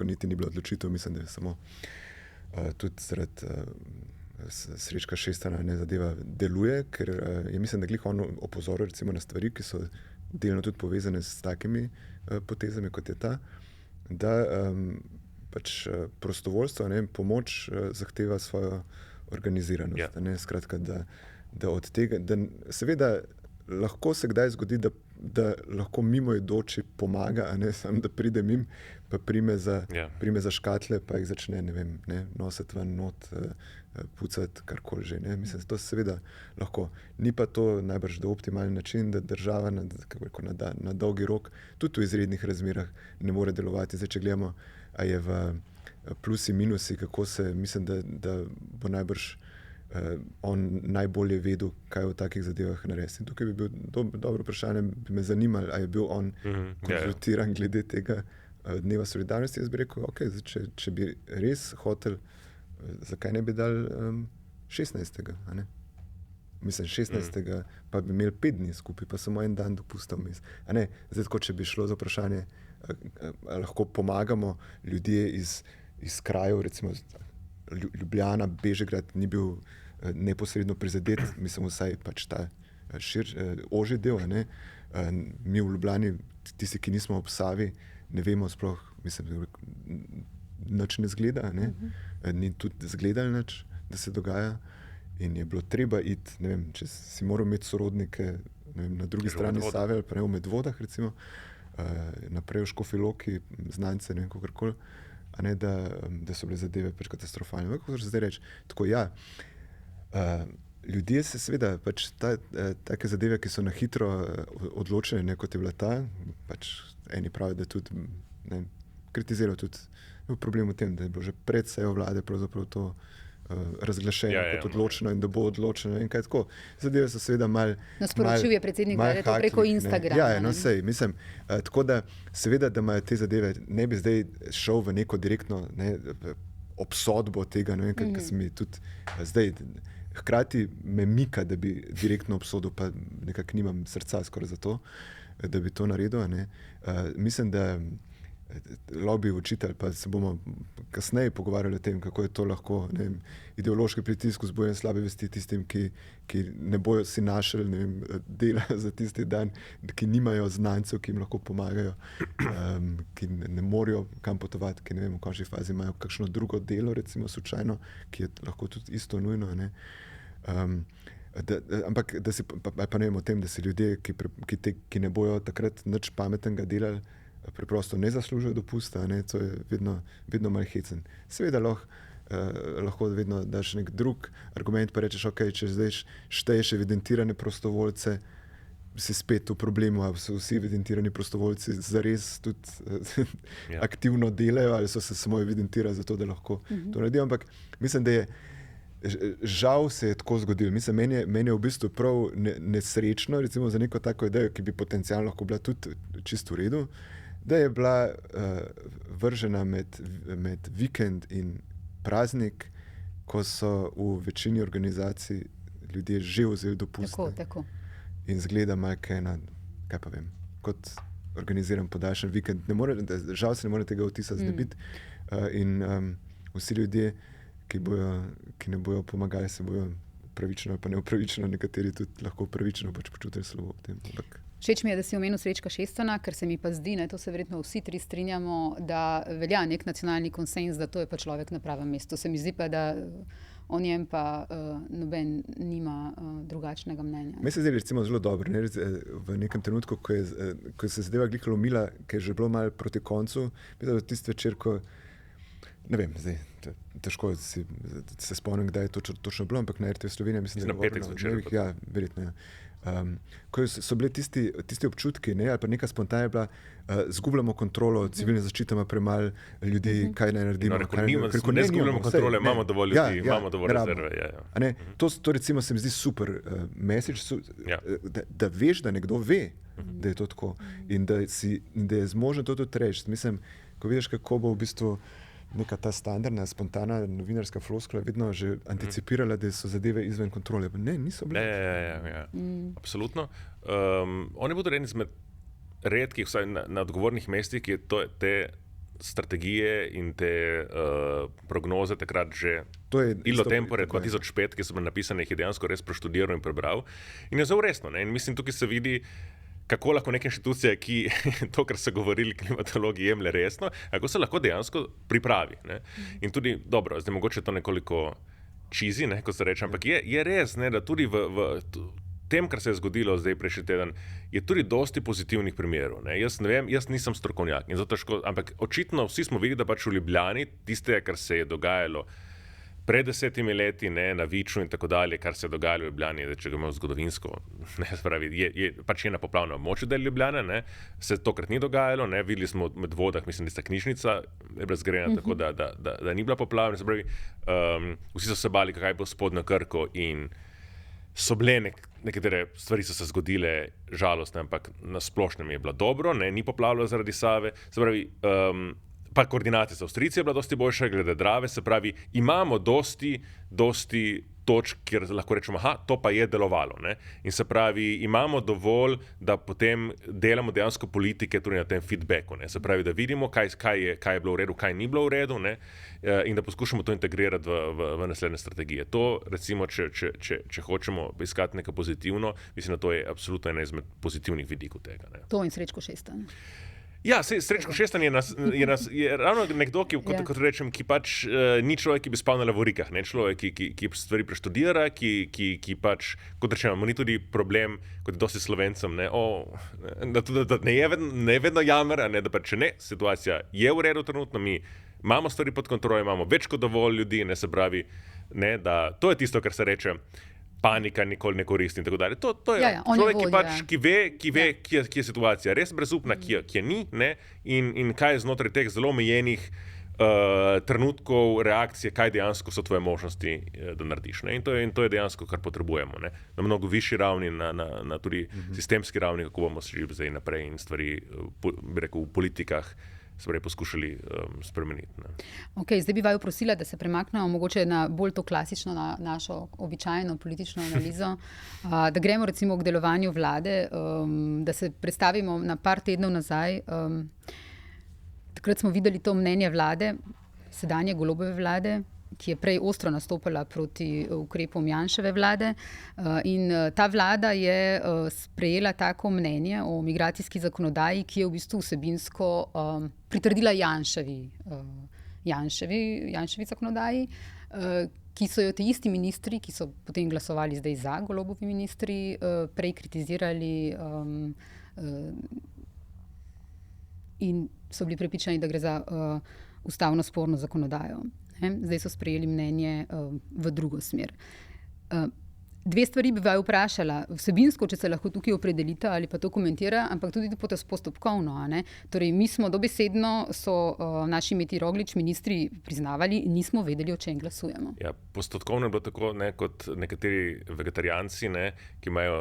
niti ni bila odločitev, mislim, da je samo tudi zaradi Srečka Šestana zadeva deluje, ker je mislim, da glih on opozoril recimo na stvari, ki so delno tudi povezane s takimi potezami, kot je ta, da pač prostovoljstvo, pomoč zahteva svojo organiziranost. Skratka, da od tega, da seveda lahko se kdaj zgodi, da lahko mimoidoči pomaga, a ne samo, da pride mim, pa prime za škatle, pa jih začne, nositi ven not, pucati, karkoli že. Mislim, to seveda lahko. Ni pa to najbrž do optimalen način, da država na dolgi rok, tudi v izrednih razmerah, ne more delovati. Zdaj, če gledamo, a je v plusi, minusi, kako se, mislim, da bo najbrž on najbolje vedel, kaj v takih zadevah narediti. Tukaj bi bil dobro vprašanje, bi me zanimalo, a je bil on konzultiran glede tega dneva solidarnosti. Jaz bi rekel, ok, če bi res hotel, zakaj ne bi dal 16. A ne? Mislim, 16. Pa bi imeli 5 dni skupaj, pa samo en dan dopusta vmes. Zdaj, tako, če bi šlo za vprašanje, lahko pomagamo ljudje iz krajev, recimo Ljubljana, Bežigrad ni bil neposredno prizadet, mislim, vsaj pač ta ožji del. Mi v Ljubljani, tisti, ki nismo ob Savi, ne vemo sploh, mislim, nič ne zgleda, ni tudi zgledali nič, da se dogaja in je bilo treba iti, ne vem, če si moral imeti sorodnike na drugi strani Save ali pa v Medvodah, recimo, naprej v Škofji Loki, znance, ne vem, kakorkoli, da so bile zadeve pač katastrofalne. Kako se zdaj reči? Tako, ja, ljudje se seveda, pač take zadeve, ki so na hitro odločene, kot je bila ta, pač eni pravijo, da tudi kritizirajo tudi problem v tem, da je bilo že pred sejo vlade pravzaprav to razglašeno kot odločeno in da bo odločeno in kaj tako. Zadeve so seveda malo sporočil je predsednik vlade to preko Instagrama. Sej, mislim, tako da seveda, da imajo te zadeve, ne bi zdaj šel v neko direktno obsodbo tega, ker se mi tudi zdaj hkrati me mika, da bi direktno obsodil, pa nekako nimam srca skoraj za to. da bi to naredil. Mislim, da lobby učitelj, pa se bomo kasneje pogovarjali o tem, kako je to lahko ideološki pritisk vzbujanje slabe vesti tistim, ki ne bojo si našli dela za tisti dan, ki nimajo znancev, ki jim lahko pomagajo, ki ne morejo kam potovati, ki v končni fazi imajo kakšno drugo delo, recimo slučajno, ki je lahko tudi isto nujno. Ampak da si pa ne vem o tem, da si ljudje, ki ne bojo takrat nič pametnega delali, preprosto ne zaslužijo dopusta, to je vedno malo hecen. Seveda lahko vedno daš nek drug argument, pa rečeš, ok, če zdaj šteješ evidentirane prostovoljce, si spet v problemu, ali so vsi evidentirani prostovoljci zares tudi aktivno delajo, ali so se samo evidentirali zato, da lahko to naredijo. Ampak mislim, da je žal se je tako zgodilo. Mislim, meni je v bistvu prav nesrečno, recimo za neko tako idejo, ki bi potencialno lahko bila tudi čisto v redu, da je bila vržena med vikend in praznik, ko so v večini organizacij ljudje že vzeli dopuste. Tako. In zgleda malo kaj pa vem, kot organiziran podaljšan vikend. Žal se ne more tega vtisa znebiti. In vsi ljudje, ki ne bojo pomagali, se bojo pravično ali pa neupravično, nekateri tudi lahko pravično počutili slabo ob tem. Všeč mi je, da si omenil Srečka Šestana, ker se mi pa zdi, to se verjetno vsi tri strinjamo, da velja nek nacionalni konsens, da to je pa človek na pravem mestu. Se mi zdi pa, da o njem pa noben nima drugačnega mnenja. Meni se zdi recimo zelo dobro. V nekem trenutku, ko se zadeva glih lomila, ki je že bilo malo proti koncu, mislim, da tisti večer, ko ne vem, zdaj težko se spomnim, kdaj je to točno bilo, ampak na RTV Slovenija mislim, da je petek zvečer. Ja, verjetno, ja. Ko so bili tisti občutki, ali pa neka spontana je bila, zgubljamo kontrolo, civilna zaščita ima premalo ljudi, kaj naj naredimo. Ne zgubljamo kontrole, imamo dovolj ljudi, imamo dovolj rezerve. To recimo se mi zdi super message, da veš, da nekdo ve, da je to tako in da je zmožen to tudi reči. Mislim, ko vidiš, kako bo v bistvu neka ta standardna, spontana novinarska floskula vedno že anticipirala, da so zadeve izven kontrole. Ne, niso bile. Ja. Absolutno. Oni bodo eni izmed redkih, vsaj na odgovornih mestih, ki je te strategije in te prognoze takrat že Illo Tempore 2005, ki so bile napisane, jih je dejansko res preštudiral in prebral. In je zelo resno. In mislim, tukaj se vidi, kako lahko neke inštitucije, ki to, kar so govorili klimatologi, jemlje resno, kako se lahko dejansko pripravi. In tudi, dobro, zdaj mogoče to nekoliko cheesy, kot se reče, ampak je res, da tudi v tem, kar se je zgodilo zdaj prejšnji teden, je tudi dosti pozitivnih primerov. Jaz ne vem, jaz nisem strokovnjak, ampak očitno vsi smo videli, da pač v Ljubljani tiste, kar se je dogajalo pred 10 leti, na Viču in tako dalje, kar se je dogajalo v Ljubljani, če ga imamo zgodovinsko, pač je na poplavnem območju del Ljubljane, se tokrat ni dogajalo, videli smo med vodah, mislim, da sta knjižnica je bila zgrajena tako, da ni bila poplavna, se pravi, vsi so se bali, kaj bo spodnjo Krko in so bile nekatere stvari so se zgodile žalostne, ampak na splošnem je bilo dobro, ni poplavilo zaradi Save, se pravi, pa koordinacija z Avstrijci je bila dosti boljša, glede Drave, se pravi, imamo dosti točk, kjer lahko rečemo, to pa je delovalo. In se pravi, imamo dovolj, da potem delamo dejansko politike tudi na tem feedbacku. Se pravi, da vidimo, kaj je bilo v redu, kaj ni bilo v redu, in da poskušamo to integrirati v naslednje strategije. To, recimo, če hočemo iskati nekaj pozitivno, mislim, da to je absolutno ena izmed pozitivnih vidikov tega. To in Srečko Šestan. Ja, Srečko Šestan je ravno nekdo, kot rečem, ki pač ni človek, ki bi spal na levorikah, človek, ki stvari preštudira, ki pač, kot rečemo, ni tudi problem, kot je dosti Slovencem, da ne je vedno jamer, da pač ne, situacija je v redu trenutno, mi imamo stvari pod kontrolo, imamo več kot dovolj ljudi, se pravi, da to je tisto, kar se reče, panika nikoli ne koristi in tako dalje. To je človek, ki ve, kje je situacija res brezupna, kje ni, in kaj je znotraj teh zelo omejenih trenutkov reakcije, kaj dejansko so tvoje možnosti, da narediš. In to je dejansko, kar potrebujemo. Na mnogo višji ravni, na tudi sistemski ravni, kako bomo se že zdaj naprej in stvari, bi rekel, v politikah poskušali spremeniti. Ne. Okay, zdaj bi vaju prosila, da se premaknemo mogoče na bolj to klasično, na našo običajno politično analizo, da gremo recimo k delovanju vlade, da se predstavimo na par tednov nazaj. Takrat smo videli to mnenje vlade, sedanje Golobove vlade, ki je prej ostro nastopala proti ukrepom Janševe vlade. In ta vlada je sprejela tako mnenje o migracijski zakonodaji, ki je v bistvu vsebinsko pritrdila Janševi zakonodaji, ki so jo ti isti ministri, ki so potem glasovali zdaj za, Golobovi ministri, prej kritizirali in so bili prepričani, da gre za ustavno sporno zakonodajo. Zdaj so sprejeli mnenje v drugo smer. Dve stvari bi vaju vprašala, vsebinsko, če se lahko tukaj opredelite ali pa to komentira, ampak tudi postopkovno. Torej, mi smo dobesedno, so naši Meti Roglič ministri priznavali in nismo vedeli, o čem glasujemo. Ja, postopkovno je bilo tako, kot nekateri vegetarijanci, ki imajo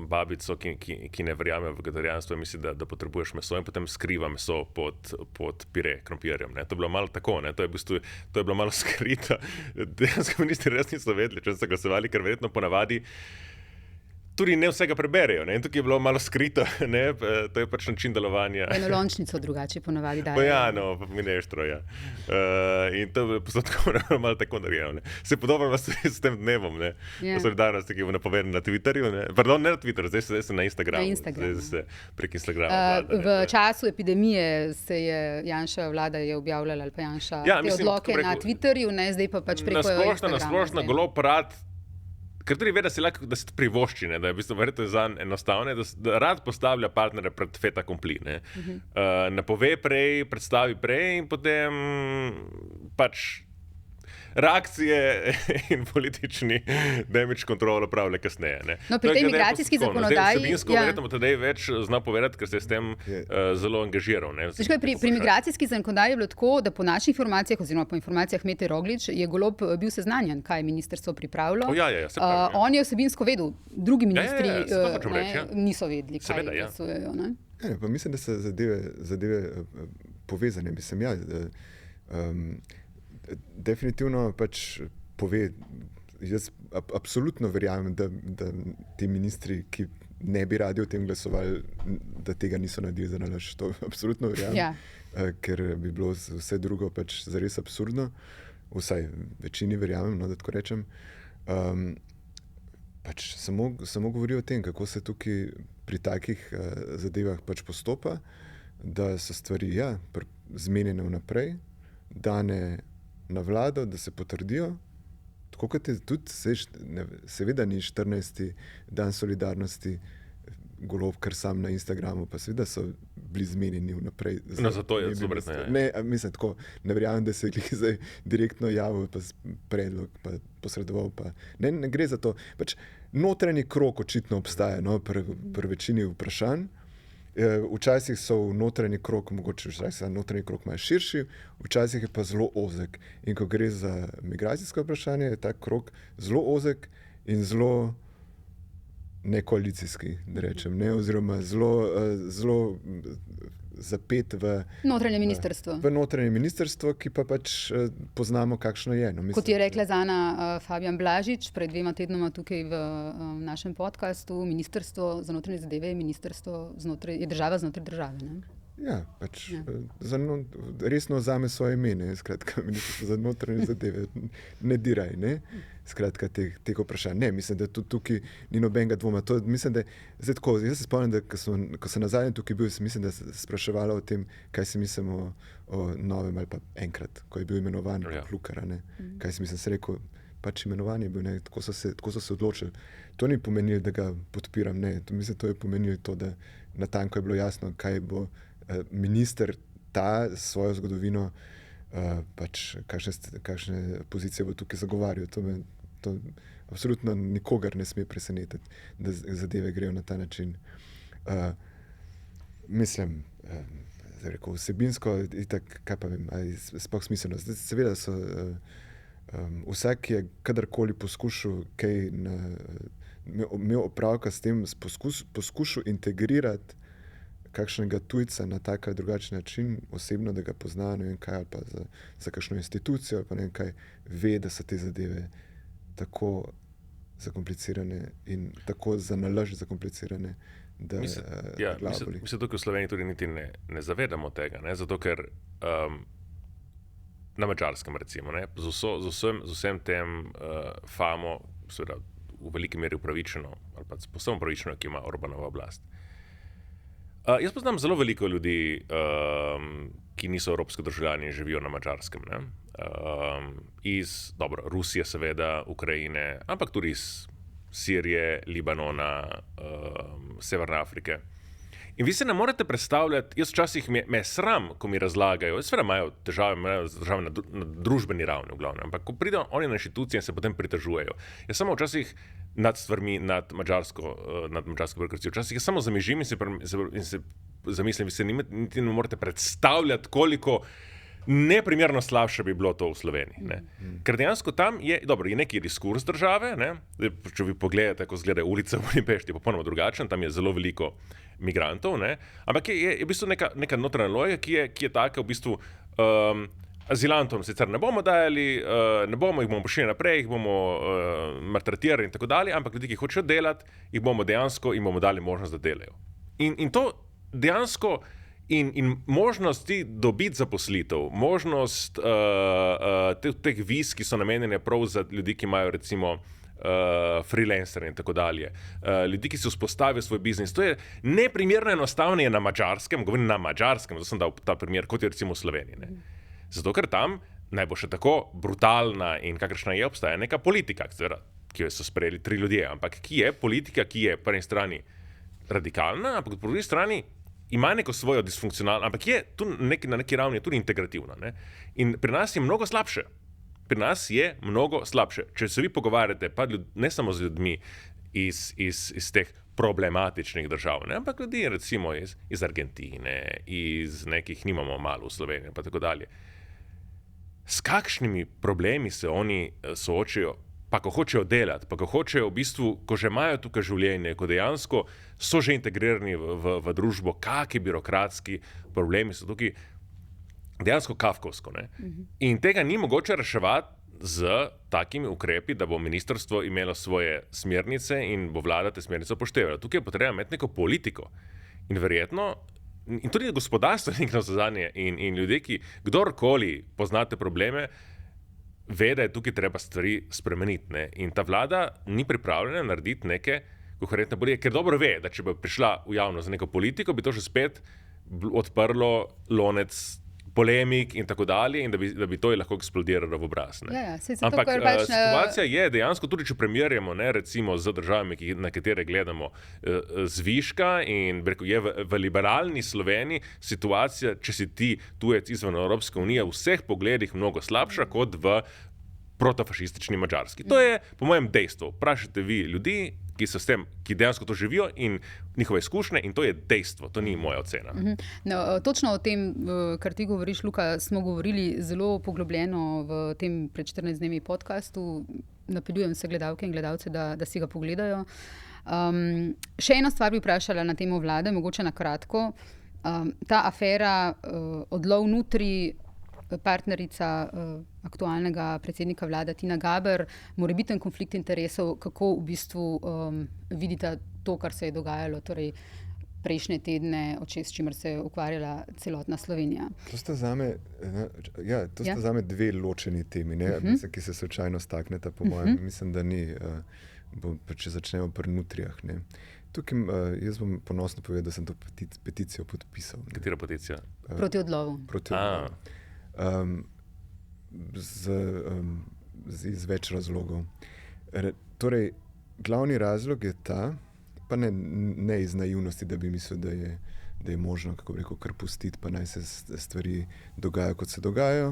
babico, ki ne verjame v vegetarijanstvo in misli, da potrebuješ meso in potem skriva meso pod pire krompirjem. To je bilo malo tako, to je bilo malo skrito. Dejansko ministri res niso vedeli, če so glasovali, ker verjetno ponavadi tudi ne vsega preberejo. In tukaj je bilo malo skrito, to je pač način delovanja. Enolončnico drugače ponavadi dajo. Pa mineštro, ja. In to je postopkovno malo tako narejeno. Se podobno s tem dnevom, solidarnosti, ki je napovedan na Twitterju. Pardon, ne na Twitterju, zdaj se na Instagramu. Zdaj se prek Instagrama vlada. V času epidemije se je Janševa vlada objavljala ali pa Janša te odloke na Twitterju, zdaj pa pač preko Instagrama. Na splošno Golob rad, ker tudi ve, da se privošči, da je v bistvu verjetno zanj enostavno, da rad postavlja partnere pred fait accompli. Napove prej, predstavi prej in potem pač reakcije in politični damage control opravlja kasneje. No, pri tej migracijski zakonodaji... Vsebinsko verjetno tedaj več zna povedati, ker se je s tem zelo angažiral. Pri migracijski zakonodaji je bilo tako, da po naših informacijah oziroma po informacijah Mete Roglič je Golob bil seznanjen, kaj je ministrstvo pripravilo. On je vsebinsko vedel, drugi ministri niso vedeli, kaj glasujejo. Mislim, da so zadeve povezane. Definitivno pač pove, jaz absolutno verjamem, da ti ministri, ki ne bi radi o tem glasovali, da tega niso naredili za nalaž. To absolutno verjamem, ker bi bilo vse drugo pač zares absurdno. Vsaj večini verjamem, da tako rečem. Pač samo govori o tem, kako se tukaj pri takih zadevah pač postopa, da so stvari zmenjene vnaprej, dane na vlado, da se potrdijo, tako kot je tudi, seveda ni 14. dan solidarnosti Golob, kar sam na Instagramu, pa seveda so bili zmenjeni vnaprej. Zato je zobretno. Mislim tako, ne verjamem, da se je zdaj direktno javil, pa predlog, pa posredoval, pa ne gre za to. Pač notranji krog očitno obstaja, pri večini vprašanj. Včasih so v notranji krog, mogoče notranji krog malo širši, včasih je pa zelo ozek. In ko gre za migracijsko vprašanje, je ta krog zelo ozek in zelo nekoalicijski, da rečem, oziroma zelo zapet v notranje ministrstvo. V notranje ministrstvo, ki pa pač poznamo, kakšno je. Kot je rekla Zana Fabijan Blažič pred 2 tednoma tukaj v našem podcastu, ministrstvo za notranje zadeve je država znotraj države. Ja, pač resno vzame svoje ime, skratka, ministrstvo za notranje zadeve, ne diraj, skratka, teh vprašanj. Ne, mislim, da tudi tukaj ni nobenega dvoma. Mislim, da zdaj tako, jaz se spomnim, da ko sem nazadnje tukaj bil, mislim, da se spraševala o tem, kaj si mislim o novem ali pa enkrat, ko je bil imenovan Klukar, kaj si mislim, se rekel, pač imenovanje je bil, tako so se odločili. To ni pomenilo, da ga podpiram, mislim, to je pomenilo to, da natanko je bilo jasno, kaj bo minister ta svojo zgodovino, pač kakšne pozicije bo tukaj zagovarjal. To absolutno nikogar ne sme presenetiti, da zadeve grejo na ta način. Mislim, rekel, vsebinsko, itak, kaj pa vem, sploh smiselno. Seveda so vsak, ki je kadarkoli poskušal kaj imel opravka s tem, poskušal integrirati kakšnega tujca na tak ali drugačen način, osebno, da ga pozna, ne vem kaj, ali pa za kakšno institucijo, ali pa ne vem kaj, ve, da so te zadeve tako zakomplicirane in tako za nalaž zakomplicirane, da glava boli. Mi se tukaj v Sloveniji tudi niti ne zavedamo tega, ne? Zato ker na Madžarskem recimo, ne? Z vsem tem famo, seveda v veliki meri upravičeno, ali pa posebno upravičeno, ki ima Orbanova oblast. Jaz poznam zelo veliko ljudi, ki niso evropski državljani in živijo na Madžarskem. Ne? Iz Rusije, seveda, Ukrajine, ampak tudi iz Sirije, Libanona, Severne Afrike. In vi se ne morete predstavljati, jaz včasih me sram, ko mi razlagajo, seveda imajo težave na družbeni ravni v glavnem, ampak ko pridejo oni na inštitucije in se potem pritožujejo. Jaz samo včasih nad stvarmi, nad madžarsko birokracijo, včasih jaz samo zamižim in se zamislim, vi se niti ne morete predstavljati, koliko neprimerno slabše bi bilo to v Sloveniji. Ne? Ker dejansko tam je neki diskurs države, ne? Če vi pogledate, kako izgledajo ulice v Budimpešti, je popolnoma drugačen, tam je zelo veliko migrantov, ne? Ampak je v bistvu neka notranja logika, ki je taka v bistvu azilantom sicer ne bomo dajali, jih bomo pošiljali naprej, jih bomo maltretirali in tako dalje, ampak ljudi, ki hočejo delati, jih bomo dali možnost, da delajo. In to dejansko in možnosti dobiti zaposlitev, možnost teh viz, ki so namenjene prav za ljudi, ki imajo recimo freelancer in tako dalje, ljudi, ki si vzpostavijo svoj biznis. To je neprimerno enostavneje na Madžarskem, govorim na Madžarskem, zato sem dal ta primer, kot je recimo v Sloveniji. Ne? Zato, ker tam naj bo še tako brutalna in kakršna je, obstaja neka politika, ki jo so sprejeli 3 ljudje, ampak ki je politika, ki je po eni strani radikalna, ampak po drugi strani ima neko svojo disfunkcionalno, ampak je tu na neki ravni tudi integrativna. Ne? In pri nas je mnogo slabše. Pri nas je mnogo slabše. Če se vi pogovarjate, pa ne samo z ljudmi iz teh problematičnih držav, ne? Ampak ljudi recimo iz Argentine, iz nekih, nimamo malo v Sloveniji, pa tako dalje. S kakšnimi problemi se oni soočajo, pa ko hočejo delati, pa ko hočejo v bistvu, ko že imajo tukaj življenje, ko dejansko so že integrirani v družbo, kakšni birokratski problemi so tukaj, dejansko kafkovsko. Ne? In tega ni mogoče reševati z takimi ukrepi, da bo ministrstvo imelo svoje smernice in bo vlada te smernice upoštevala. Tukaj je potrebno imeti neko politiko. In verjetno, in tudi gospodarstveniki navsezadnje in ljudje, ki kdorkoli poznate probleme, ve, da je tukaj treba stvari spremeniti. Ne? In ta vlada ni pripravljena narediti neke koherentne politike, ker dobro ve, da če bi prišla v javnost za neko politiko, bi to že spet odprlo lonec polemik in tako dalje, in da bi to lahko eksplodiralo v obraz. Ampak situacija je dejansko, tudi če primerjamo, ne, recimo z državami, na katere gledamo zviška, in je v liberalni Sloveniji situacija, če si ti tujec izven Evropske unije, v vseh pogledih mnogo slabša kot v protofašistični Madžarski. To je, po mojem, dejstvo. Vprašajte vi ljudi, ki dejansko to živijo in njihove izkušnje, in to je dejstvo, to ni moja ocena. No, točno o tem, kar ti govoriš, Luka, smo govorili zelo poglobljeno v tem pred 14 dnevi podcastu. Napeljujem se gledalke in gledalce, da si ga pogledajo. Še eno stvar bi vprašala na temo vlade, mogoče na kratko. Ta afera odlov nutri, partnerica aktualnega predsednika vlade Tina Gaber, morebiten konflikt interesov, kako v bistvu vidite to, kar se je dogajalo prejšnje tedne, s čimer se je ukvarjala celotna Slovenija. To sta zame dve ločeni temi, ne? Mislim, ki se slučajno stakneta, po mojem. Mislim, da ni, če začnemo pri nutrijah. Ne? Tukaj jaz bom ponosno povedal, da sem to peticijo podpisal. Ne? Katera peticija? Proti odlovu. Iz več razlogov. Torej, glavni razlog je ta, pa ne iz naivnosti, da bi mislil, da je možno, kako bi rekel, kar pustiti, pa naj se stvari dogajajo, kot se dogajajo,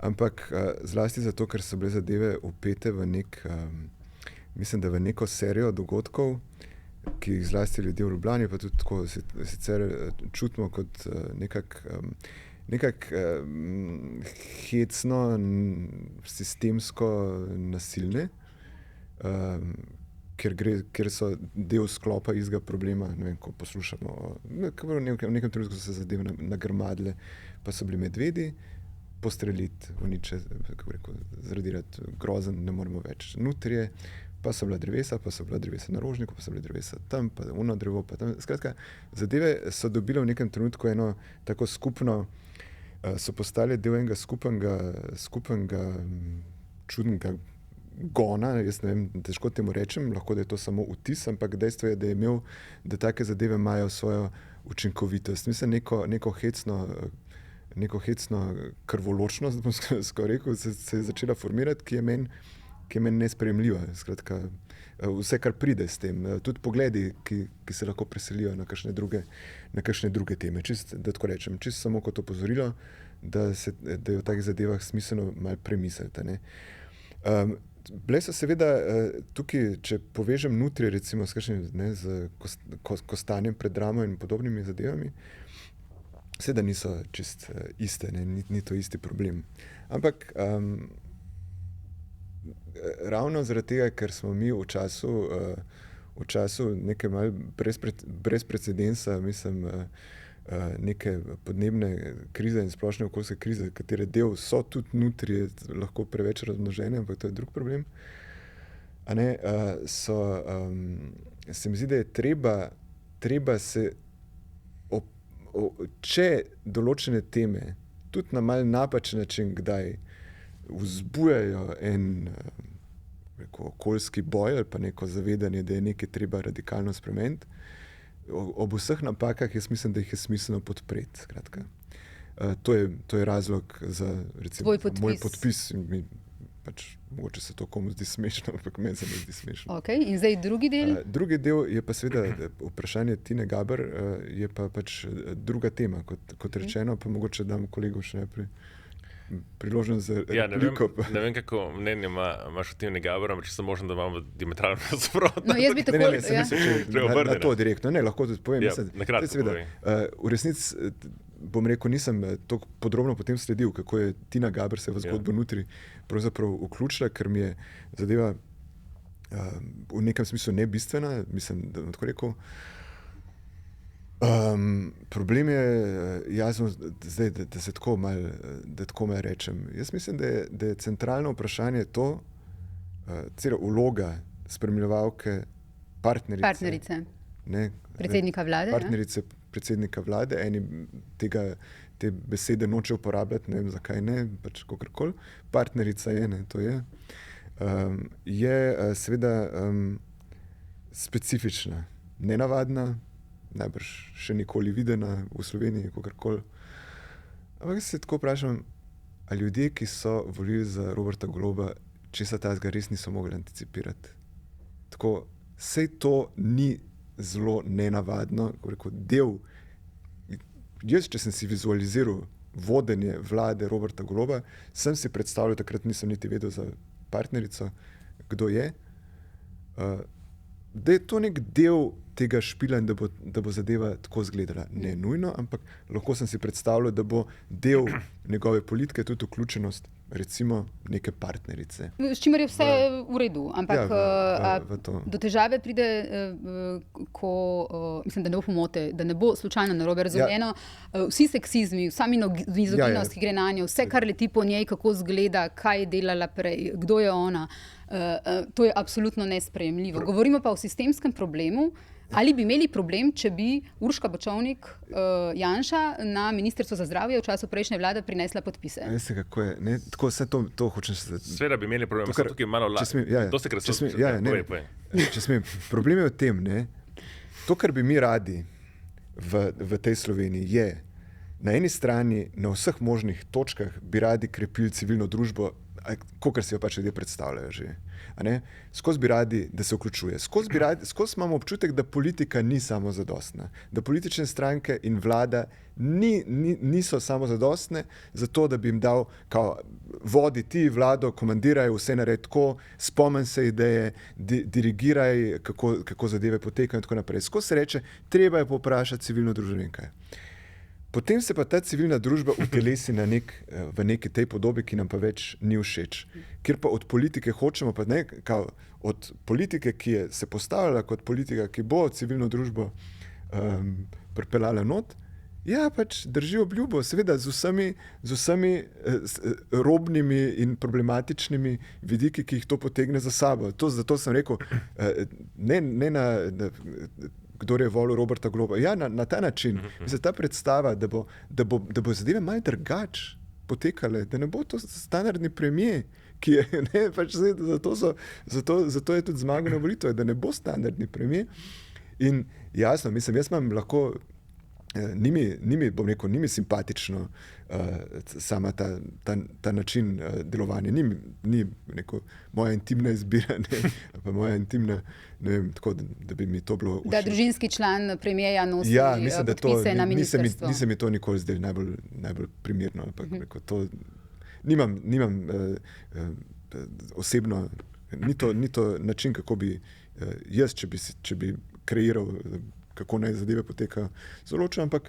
ampak zlasti zato, ker so bile zadeve vpete v mislim, da v neko serijo dogodkov, ki jih zlasti ljudje v Ljubljani, pa tudi tako sicer čutimo kot nekako hecno, sistemsko nasilne, ker so del sklopa istega problema. Ne vem, ko poslušamo, v nekem trenutku so se zadeve nagrmadile, pa so bili medvedi, postreliti, uniče, kako rekel, zradirati grozen, ne moremo več. Nutrije, pa so bila drevesa na Rožniku, pa so bila drevesa tam, pa ono drevo, pa tam. Skratka, zadeve so dobile v nekem trenutku eno tako skupno, so postale del enega skupnega čudnega gona, jaz ne vem, težko temu rečem, lahko da je to samo vtis, ampak dejstvo je, da take zadeve imajo svojo učinkovitost. Mislim, neko hecno krvoločnost, bom skoraj rekel, se je začela formirati, ki je meni nesprejemljiva. Skratka, vse, kar pride s tem, tudi pogledi, ki se lahko preselijo na kakšne druge teme. Da tako rečem, čisto samo kot opozorilo, da je o takih zadevah smiselno malo premisliti. Bile so seveda tukaj, če povežem Nutrije recimo s Kostanjem pred Dramo in podobnimi zadevami, seveda niso čist iste, ni to isti problem. Ampak ravno zaradi tega, ker smo mi v času neke malo brez precedensa, mislim, neke podnebne krize in splošne okoljske krize, katere del so tudi Nutrije, lahko preveč razmnožene, ampak to je drug problem. Se mi zdi, da je treba se, če določene teme, tudi na mal napačen način kdaj vzbujajo en okoljski boj ali pa neko zavedanje, da je nekaj treba radikalno spremeniti, ob vseh napakah jaz mislim, da jih je smiselno podpreti. Skratka. To je razlog za recimo, moj podpis. Mogoče se to komu zdi smešno, ampak meni se ne zdi smešno. Okay. In zdaj drugi del? Drugi del je pa seveda vprašanje Tine Gaber, je pa pač druga tema, kot rečeno, pa mogoče dam kolegu še najprej priložnost za repliko. Ne vem, kako mnenje imaš o Tine Gaber, ampak če sem možen, da imam diametralno nasprotno. No, jaz bi tako... Na to direktno, lahko tudi povem. Na kratko povem. V resnici, bom rekel, nisem tako podrobno potem sledil, kako je Tina Gaber se v zgodbo Nutrij pravzaprav vključila, ker mi je zadeva v nekem smislu nebistvena, mislim, da bom tako rekel. Problem je, jasno, zdaj, da se tako malo rečem. Jaz mislim, da je centralno vprašanje to, cela vloga spremljevalke partnerice. Predsednika vlade. Partnerice predsednika vlade. Eni te besede noče uporabljati, ne vem zakaj ne, pač kakorkoli. Partnerica je, to je. Je seveda specifična, nenavadna, najbrž še nikoli videna v Sloveniji, kakorkoli. Ampak se tako vprašam, a ljudje, ki so volili za Roberta Goloba, česa tazga res niso mogli anticipirati. Tako, sej to ni zelo nenavadno, kako rekel, del. Jaz, če sem si vizualiziral vodenje vlade Roberta Goloba, sem si predstavljal, takrat nisem niti vedel za partnerico, kdo je, da je to nek del tega špila in da bo zadeva tako izgledala. Ne nujno, ampak lahko sem si predstavljal, da bo del njegove politike tudi vključenost recimo neke partnerice. S čimer je vse v redu, ampak do težave pride, ko, mislim, da ne bo pomote, da ne bo slučajno narobe razumljeno, vsi seksizmi, vsa mizoginost, ki gre na njo, vse, kar leti po njej, kako izgleda, kaj je delala prej, kdo je ona, to je absolutno nesprejemljivo. Govorimo pa o sistemskem problemu. Ali bi imeli problem, če bi Urška Bačovnik Janša na Ministrstvu za zdravje v času prejšnje vlade prinesla podpise? Veste, kako je? Ne? Tako vse to hočem se... Sveda bi imeli problem, sem tukaj malo problem je v tem, ne? To, kar bi mi radi v tej Sloveniji je, na eni strani, na vseh možnih točkah bi radi krepili civilno družbo, kakor si jo pač ljudje predstavljajo že. Skozi bi radi, da se vključuje. Skozi imamo občutek, da politika ni samozadostna. Da politične stranke in vlada niso samozadostne zato, da bi jim dal vodi ti vlado, komandiraj, vse naredi tako, spomni se ideje, dirigiraj, kako zadeve potekajo in tako naprej. Skozi se reče, treba je povprašati civilno družbo. Potem se pa ta civilna družba utelesi v neki tej podobi, ki nam pa več ni všeč. Kjer pa od politike hočemo, pa ne od politike, ki je se postavila kot politika, ki bo civilno družbo pripeljala not, ja, pač drži obljubo, seveda z vsemi robnimi in problematičnimi vidiki, ki jih to potegne za sabo. Zato sem rekel, kdor je volil Roberta Goloba. Ja, na ta način. Ta predstava, da bo zadeve malo drugače potekale, da ne bo to standardni premier, ki je, ne, pač zato je tudi zmagal na volitvah, da ne bo standardni premier. In jasno, mislim, jaz imam lahko, ni mi simpatično sama ta način delovanja, ni moja intimna izbira, pa moja intimna, ne vem, tako, da bi mi to bilo všeč. Da družinski član premierja nosi podpise na ministrstvo. Ni se mi to nikoli zdelo najbolj primerno, ampak to nimam osebno, ni to način, kako bi jaz, če bi kreiral, kako naj zadeve potekajo, zelo ločeno, ampak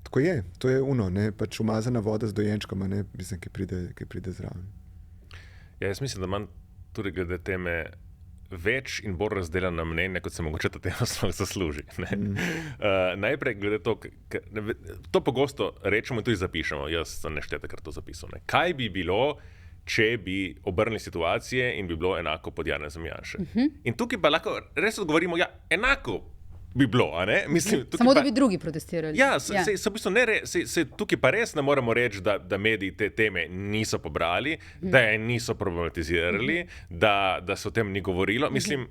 tako je, to je ne, pač umazana voda z dojenčkom, ne, mislim, ki pride zraven. Ja, jaz mislim, da imam tudi glede teme več in bolj razdeljena mnenja, kot se mogoče ta tema sploh zasluži. Najprej glede to pogosto rečemo in tudi zapišemo, jaz sem neštetkrat to zapisal. Kaj bi bilo, če bi obrnili situacije in bi bilo enako pod Janezom Janše. In tukaj pa lahko res odgovorimo, ja, enako bi bilo, a ne? Mislim, samo da bi drugi protestirali. Ja, v bistvu tukaj pa res ne moremo reči, da mediji te teme niso pobrali, da je niso problematizirali, da se o tem ni govorilo. Mislim,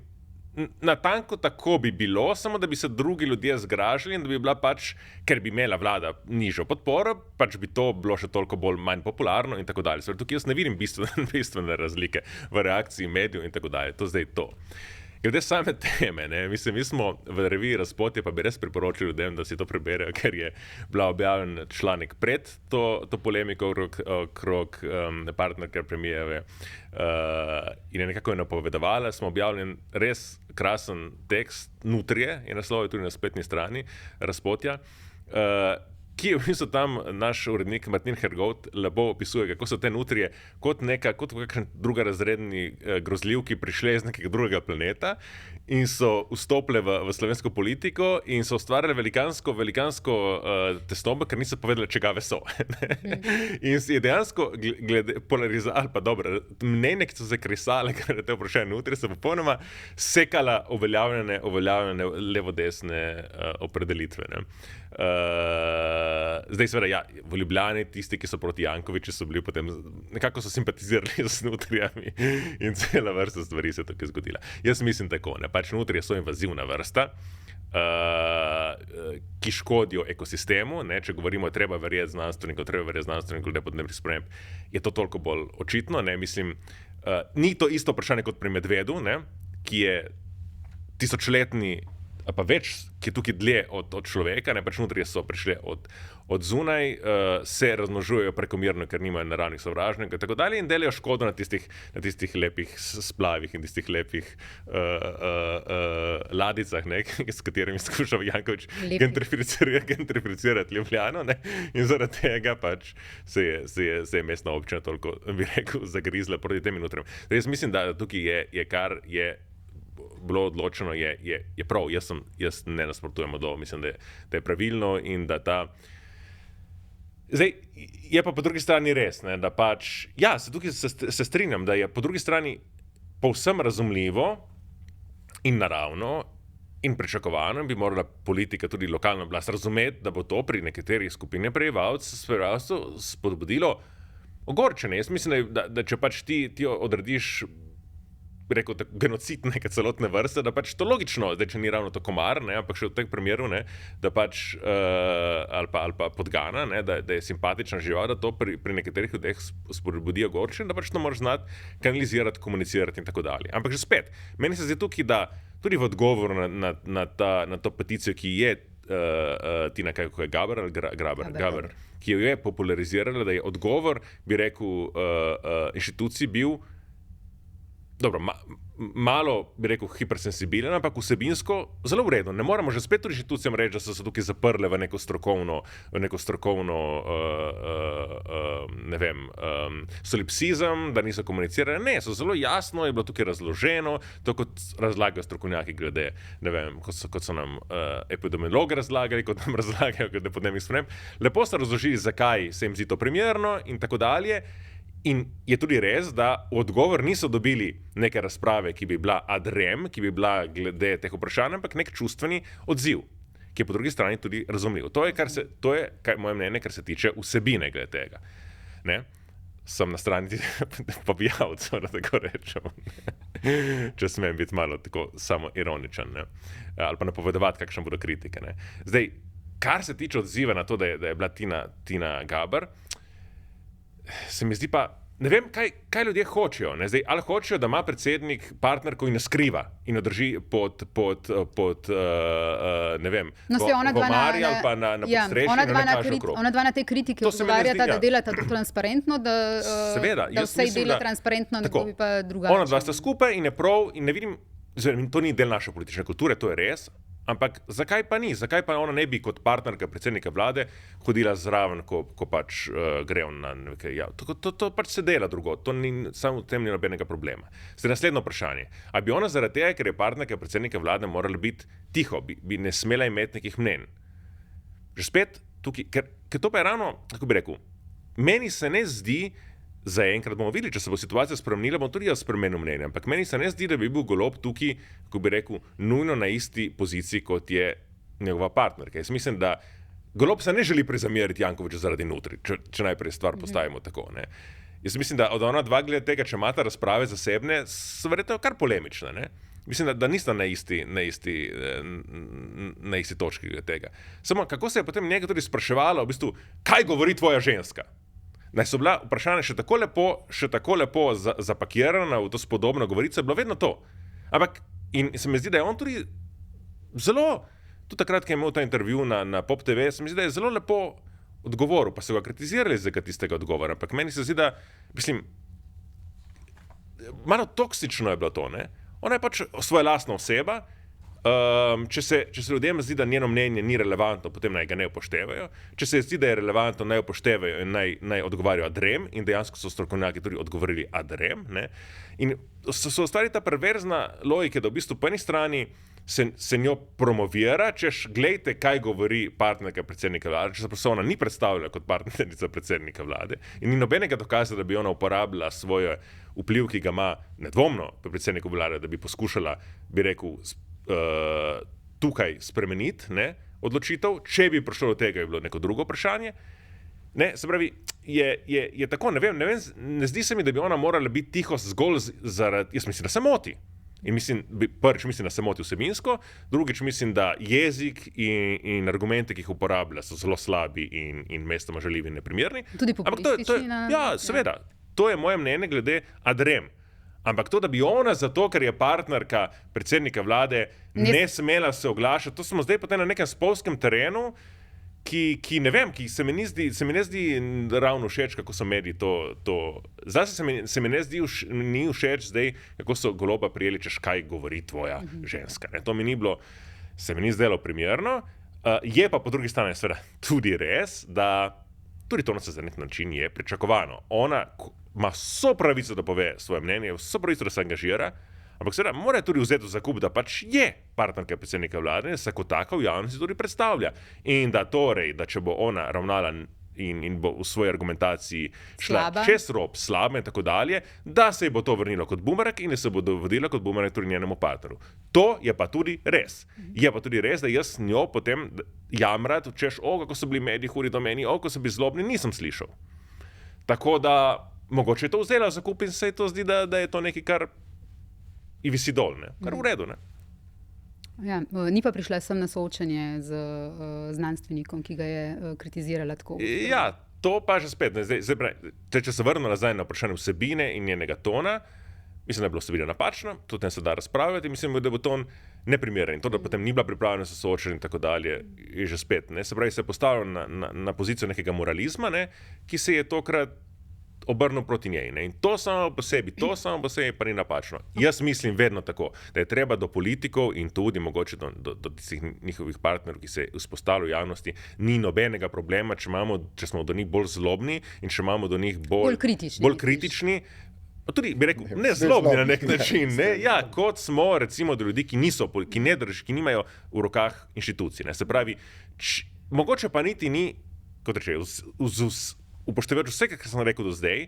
natanko tako bi bilo, samo da bi se drugi ljudje zgražali in da bi bila pač, ker bi imela vlada nižjo podporo, pač bi to bilo še toliko manj popularno in tako dalje. Tukaj jaz ne vidim bistvene razlike v reakciji medijev in tako dalje. To zdaj to. Glede same teme, mislim, mi smo v reviji Razpotje, pa bi res priporočili ljudem, da si to preberejo, ker je bila objavljen članek pred to polemiko okrog partnerke premijeve in je nekako napovedovala. Smo objavljen res krasen tekst, Nutrije je naslov, tudi na spletni strani Razpotja, ki je v bistvu tam naš urednik Martin Hergovt lepo opisuje, kako so te nutrije kot kakšen drugorazredni grozljivki prišle iz nekega drugega planeta in so vstopile v slovensko politiko in so ustvarjale velikansko tesnobo, ker niso povedali, čigave so. In je dejansko polarizali, pa dobro, mnenje, ki so se kresale, ker je te vprašanje nutrije, so popolnoma sekala uveljavljene levo-desne opredelitve. Zdaj seveda, ja, v Ljubljani tisti, ki so proti Jankoviću, so bili potem, nekako so simpatizirali z nutrijami in cela vrsta stvari se je tukaj zgodila. Jaz mislim tako, pač nutrije so invazivna vrsta, ki škodijo ekosistemu, če govorimo, treba verjeti znanstvenikov, glede podnebnih sprememb, je to toliko bolj očitno, mislim, ni to isto vprašanje kot pri medvedu, ki je tisočletni, pa več, ki je tukaj dlje od človeka, pač nutrije so prišle od zunaj, se razmnožujejo prekomerno, ker nimajo naravnih sovražnikov in tako dalje in delajo škodo na tistih lepih splavih in tistih lepih ladicah, s katerimi skuša Janković gentrificirati Ljubljano, in zaradi tega pač se je mestna občina toliko, bi rekel, zagrizla proti tem nutrijam. Jaz mislim, da tukaj je kar je bilo odločeno, je prav, jaz ne nasprotujem do, mislim, da je pravilno in da ta. Zdaj, je pa po drugi strani res, da pač, ja, tukaj se strinjam, da je po drugi strani povsem razumljivo in naravno in pričakovano, bi morala politika, tudi lokalna oblast, razumeti, da bo to pri nekaterih skupine prebivalcev spodbudilo ogorčenje. Jaz mislim, da če pač ti odrediš, bi rekel, genocid neke celotne vrste, da pač to logično, zdaj, če ni ravno to komar, ampak še v tem primeru, da pač, ali pa podgana, da je simpatična žival, da to pri nekaterih ljudeh spodbudi ogorčenje, da pač to moraš znati kanalizirati, komunicirati in tako dalje. Ampak že spet, meni se zdi tukaj, da tudi v odgovoru na to peticijo, ki je Tina Gaber, ki jo je popularizirala, da je odgovor, bi rekel, inštitucij bil dobro, malo, bi rekel, hipersensibilen, ampak vsebinsko zelo v redu. Ne moremo že spet inštitucijam reči, da so se tukaj zaprle v neko strokovno ne vem, solipsizem, da niso komunicirali. Ne, so zelo jasno, je bilo tukaj razloženo, to kot razlagajo strokovnjaki glede, ne vem, kot so nam epidemiologi razlagali, kot nam razlagajo glede podnebnih sprememb. Lepo so razložili, zakaj se jim zdi to primerno in tako dalje. In je tudi res, da odgovor niso dobili neke razprave, ki bi bila ad rem, ki bi bila glede teh vprašanj, ampak nek čustveni odziv, ki je po drugi strani tudi razumljiv. To je moje mnenje, kar se tiče vsebine glede tega. Ne? Sem na strani pobijavcev, da tako rečem. Če smem biti malo tako samo ironičen, ne? Ali pa napovedovati, kakšne bodo kritike. Ne? Zdaj, kar se tiče odziva na to, da je bila Tina Gaber, se mi zdi pa, ne vem, kaj ljudje hočejo. Ne? Zdaj, ali hočejo, da ima predsednik partnerko in jo skriva in jo drži pod ne vem, gomarja ali pa na podstrešju. Ona dva na te kritike odgovarjata, da delata to transparentno, da vse dela transparentno, tako bi pa drugače. Ona dva sta skupaj in je prav in ne vidim, to ni del naše politične kulture, to je res. Ampak zakaj pa ni? Zakaj pa ona ne bi kot partnerka predsednika vlade hodila zraven, ko pač gre on na nekaj? Ja, to pač se dela drugo, samo v tem ni nobenega problema. Zdaj naslednje vprašanje. A bi ona zaradi tega, ker je partnerka predsednika vlade, morala biti tiho, bi ne smela imeti nekih mnenj? Že spet tukaj, ker to pa je ravno, kako bi rekel, meni se ne zdi, zaenkrat bomo videli, če se bo situacija spremenila, bom tudi jaz spremenil mnenje, ampak meni se ne zdi, da bi bil Golob tukaj, kako bi rekel, nujno na isti poziciji, kot je njegova partnerka. Jaz mislim, da Golob se ne želi prizameriti Jankoviću zaradi nutri, če najprej stvar postavimo tako. Ne? Jaz mislim, da od ona dva glede tega, če imata razprave zasebne, so verjetno kar polemične. Ne? Mislim, da nista na isti točki glede tega. Samo kako se je potem njega tudi spraševalo, v bistvu, kaj govori tvoja ženska? Naj so bila vprašanja še tako lepo zapakirana v to spodobno govorico, je bilo vedno to. Ampak, in se mi zdi, da je on tudi zelo, tudi takrat, ko je imel ta intervju na Pop TV, se mi zdi, da je zelo lepo odgovoril, pa so ga kritizirali za tistega odgovora. Ampak meni se zdi, da, mislim, malo toksično je bilo to, ne? Ona je pač svoja lastna oseba. Če se ljudem zdi, da njeno mnenje ni relevantno, potem naj ga ne upoštevajo. Če se zdi, da je relevantno, naj upoštevajo in naj odgovarjajo ad rem, in dejansko so strokovnjaki tudi odgovorili ad rem. Ne? In so ustvarili ta perverzna logika, da v bistvu po eni strani se njo promovira, češ, glejte, kaj govori partnerka predsednika vlade, če se ona ni predstavljala kot partnerica predsednika vlade in ni nobenega dokaza, da bi ona uporabila svoje vpliv, ki ga ima nedvomno pri predsedniku vlade, da bi poskušala, bi rekel, tukaj spremeniti odločitev, če bi prišlo do tega, je bilo neko drugo vprašanje. Ne, se pravi, je tako, ne vem, ne zdi se mi, da bi ona morala biti tiho zgolj zaradi, jaz mislim, da se moti. In prvič mislim, da se moti vsebinsko, drugič mislim, da jezik in argumente, ki jih uporablja, so zelo slabi in mestoma žaljivi in neprimerni. Tudi populistični. Ja, seveda, to je moje mnenje glede ad rem. Ampak to, da bi ona zato, ker je partnerka predsednika vlade, ne smela se oglašati, to smo zdaj potem na nekem spolskem terenu, ki ne vem, ki se mi ne zdi ravno všeč, kako so mediji to. Zdaj se mi ne zdi ni všeč zdaj, kako so Goloba prijeli, češ kaj govori tvoja ženska. Ne? To mi ni bilo, se mi ni zdelo primerno. Je pa po drugi strani seveda tudi res, da tudi to na se za nek način je pričakovano. Ona ima vso pravico, da pove svoje mnenje, vso pravico, da se angažira, ampak seveda mora tudi vzeti v zakup, da pač je partnerka predsednika vlade in se kot taka v javnosti tudi predstavlja. In da torej, da če bo ona ravnala in bo v svoji argumentaciji šla čez rob, slaba in tako dalje, da se ji bo to vrnilo kot bumerang in da se bo vodila kot bumerang tudi njenemu partneru. To je pa tudi res. Je pa tudi res, da jaz njo potem jamrat, češ, kako so bili mediji hudi do meni, kako so bili zlobni, nisem slišal. Tako da mogoče je to vzela zakup in se je to zdi, da je to nekaj, kar i visi dol, ne? Kar v redu. Ne? Ja, ni pa prišla sem na soočenje z znanstvenikom, ki ga je kritizirala tako. Ja, to pa že spet. Če se vrnemo nazaj na vprašanje vsebine in njenega tona, mislim, da je bilo vsebina napačna, to tem se da razpravljati, mislim, da bo ton neprimeren. In to, da potem ni bila pripravljena se soočiti in tako dalje, je že spet. Ne? Se pravi, se je postavil na pozicijo nekega moralizma, ne? Ki se je tokrat obrnil proti njej. Ne? In to samo po sebi pa ni napačno. Jaz mislim vedno tako, da je treba do politikov in tudi mogoče do tistih njihovih partnerjev, ki se vzpostavljajo v javnosti, ni nobenega problema, če smo do njih bolj zlobni in če imamo do njih bolj kritični. Pa tudi bi rekel, ne zlobni na nek način, ne? Ja, kot smo recimo do ljudi, ki nimajo v rokah inštitucij. Ne? Se pravi, mogoče pa niti ni, kot reče, upoštevajoč vse, kar sem rekel do zdaj,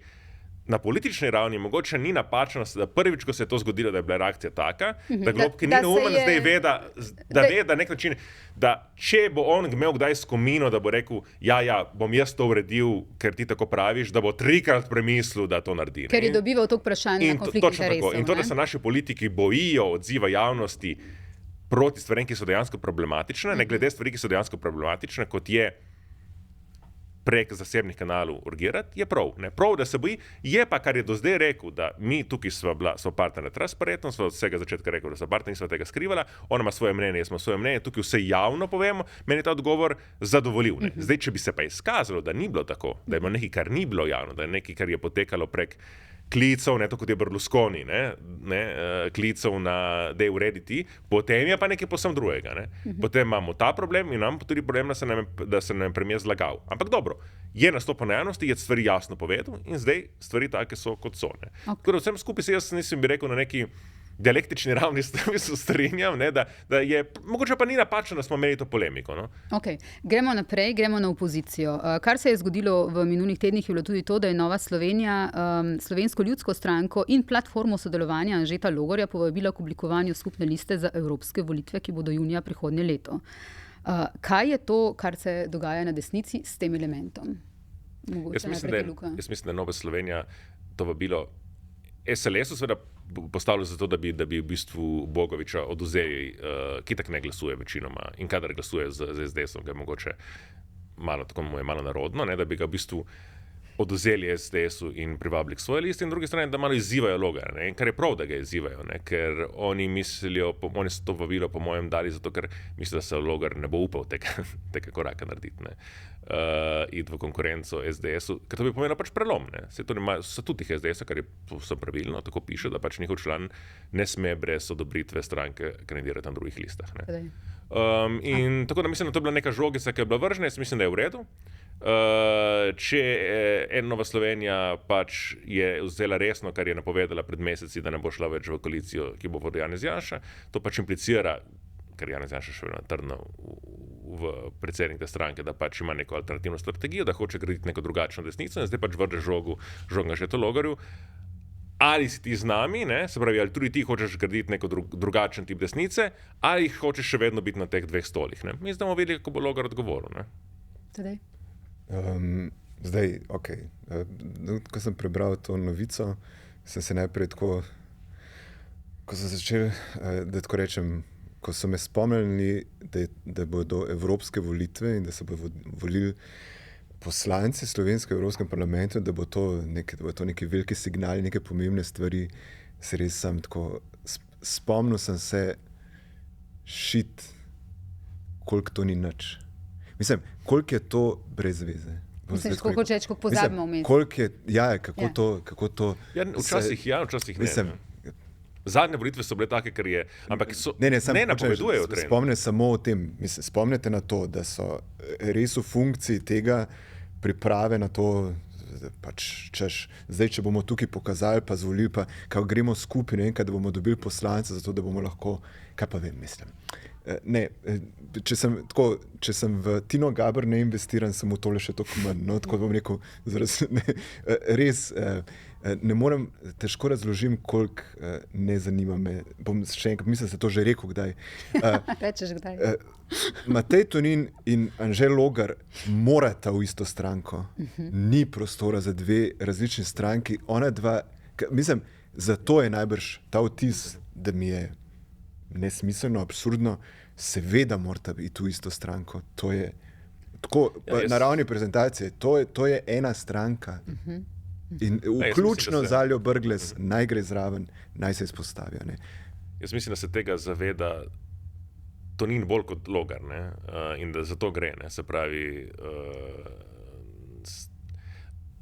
na politični ravni mogoče ni napačno, da prvič, ko se je to zgodilo, da je bila reakcija taka, da Globki ni neumen, zdaj ve, da nek način, da če bo on imel kdaj skomino, da bo rekel, ja, bom jaz to uredil, ker ti tako praviš, da bo 3-krat premislil, da to naredi. Ker je dobival toliko vprašanj na konflikt interesov. In to, da se naši politiki bojijo odziva javnosti proti stvarem, ki so dejansko problematične, ne glede stvari, ki so dejansko problematične, kot je prek zasebnih kanalov urgirati, je prav. Ne? Prav, da se boji, je pa, kar je do zdaj rekel, da mi tukaj smo partnerji transparentno, smo od vsega začetka rekel, da so partnerji, nismo tega skrivala, ona ima svoje mnenje, jaz imam svoje mnenje, tukaj vse javno povemo, meni je ta odgovor zadovoljiv. Ne? Zdaj, če bi se pa izkazalo, da ni bilo tako, da je bilo nekaj, kar ni bilo javno, da je nekaj, kar je potekalo prek klicev, ne to kot je Berlusconi, klicev na dej urediti, potem je pa nekaj povsem drugega. Ne? Potem imamo ta problem in imamo tudi problem, da se nam je premijer zlagal. Ampak dobro, je nastopil na javnosti, je stvari jasno povedal in zdaj stvari take so, kot so. Ne? Tako da vsem skupaj se jaz nisem bi rekel na neki dialektični ravni strinjam, da je, mogoče pa ni napačno, da smo imeli to polemiko. No? Okay. Gremo naprej, gremo na opozicijo. Kar se je zgodilo v minulih tednih je bilo tudi to, da je Nova Slovenija Slovensko ljudsko stranko in platformo sodelovanja Anžeta Logarja povabila k oblikovanju skupne liste za evropske volitve, ki bodo junija prihodnje leto. Kaj je to, kar se dogaja na desnici s tem elementom? Jaz mislim, da je Nova Slovenija to vabilo SLS-u seveda postavlja zato, da bi v bistvu Bogoviča oduzeli, ki tak ne glasuje večinoma in kadar glasuje z SDS-om, ga je mogoče malo narodno, ne, da bi ga v bistvu oduzeli SDS-u in privabili k svoje listi, in drugi strani, da malo izzivajo Logarja, kar je prav, da ga izzivajo, ne, ker oni so to vabilo po mojem dali zato, ker mislijo, da se Logar ne bo upal tega koraka narediti, ne. Iti v konkurenco SDS-u, ker to bi pomenilo pač prelom, ne. Se to nima statutih SDS-a, kar je povsem pravilno, tako piše, da pač njihov član ne sme brez odobritve stranke kandidirati na drugih listah, ne. In tako da mislim, da to je bila neka žogica, ki je bila vržena, jaz mislim, da je v redu. Če Nova Slovenija pač je vzela resno, kar je napovedala pred meseci, da ne bo šla več v koalicijo, ki bo vodil Janez Janša, to pač implicira, ker Janez Janša še vedno trdno v predsednik te stranke, da pač ima neko alternativno strategijo, da hoče graditi neko drugačno desnico in zdaj pač vrže žogo Anžetu Logarju. Ali si ti z nami, ne? Se pravi, ali tudi ti hočeš graditi neko drugačen tip desnice, ali hočeš še vedno biti na teh dveh stolih. Ne? Mi zdaj bomo videli, kako bo Logar odgovoril. Ne? Tadej? Zdaj, ko sem prebral to novico, sem se najprej tako, ko sem začel, da tako rečem, ko so me spomnili, da bodo evropske volitve in da se bodo volili poslanci slovenskega v Evropskem parlamentu, da bo to neki veliki signal, neke pomembne stvari, se res sam tako, spomnil sem se koliko to ni nič. Mislim, koliko je to brez veze. Mislim, koliko reči, koliko pozabimo vmes. Koliko je, kako to... Ja, včasih ne. Zadnje volitve so bile take, ker je... Ampak ne napovedujejo trend. Spomne samo o tem, spomnite na to, da so res v funkciji tega priprave na to, pač češ, zdaj, če bomo tukaj pokazali, pa zvolili, pa kako gremo skupaj, ne, da bomo dobili poslance, zato da bomo lahko, kaj pa vem, mislim. Ne, če sem v Tino Gaber ne investiran, sem v tole še toliko manj. No, tako bom rekel, res ne morem, težko razložim, koliko ne zanima me. Bom še enkrat, mislim, da sem to že rekel kdaj. Rečeš kdaj? Matej Tonin in Anže Logar morata v isto stranko. Ni prostora za dve različni stranki. Ona dva, mislim, zato je najbrž ta vtis, da mi je nesmiselno, absurdno, seveda morata biti v isto stranko. To je tako, na ravni prezentacije, to je ena stranka. In vključno z Aljo Brglez naj gre zraven, naj se izpostavijo. Ne. Jaz mislim, da se tega zaveda Tonin bolj kot Logar, ne? In da za to gre. Ne? Se pravi,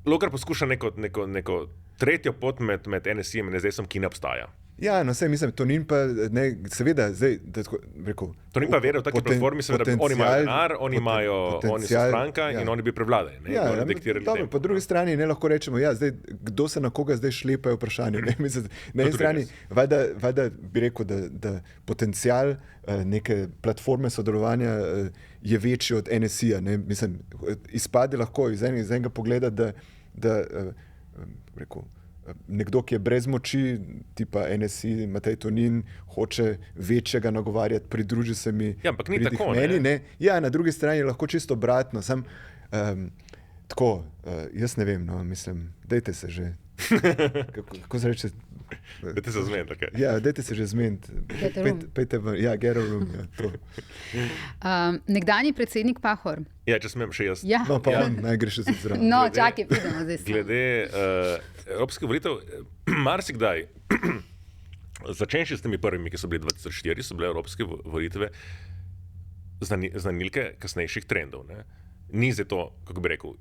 Logar poskuša neko tretjo pot med NSI-jem in SDS-om, ki ne obstaja. Ja, no, sej mislim, to ni pa, ne, seveda, zdaj, da tako rekel. To ni pa vera v taki platformi, seveda, oni imajo denar, oni so stranka in oni bi prevladali, ne, Ja, oni diktirali dobro, tempo. po drugi strani ne lahko rečemo, ja, zdaj, kdo se na koga zdaj šlepa je vprašanje. Ne? Mislim, na eni strani, valjda bi rekel, da potencial neke platforme sodelovanja je večji od NSI-ja. Mislim, izpade lahko iz enega pogleda, da rekel, nekdo, ki je brez moči, tipa NSI, Matej Tonin, hoče večjega nagovarjati, pridruži se mi. Ja, ampak ni tako, meni, ne? Ja, na drugi strani je lahko čisto obratno. Sam, tako, jaz ne vem, no, mislim, dajte se že. Kako se reče? Dajte se zmeniti, okay. Ja, dajte se že zmeniti. Pejte ven, ja, get a room. Ja, to. Nekdanji predsednik Pahor. Ja, če smem še jaz. Ja. No, pa on naj gre še zraven. No, čakaj, pridemo zdaj. Glede evropskih volitev, marsikdaj, začenši s temi prvimi, ki so bili 2004, so bile evropske volitve znanilke kasnejših trendov. Ne? Ni zdaj to, kako bi rekel,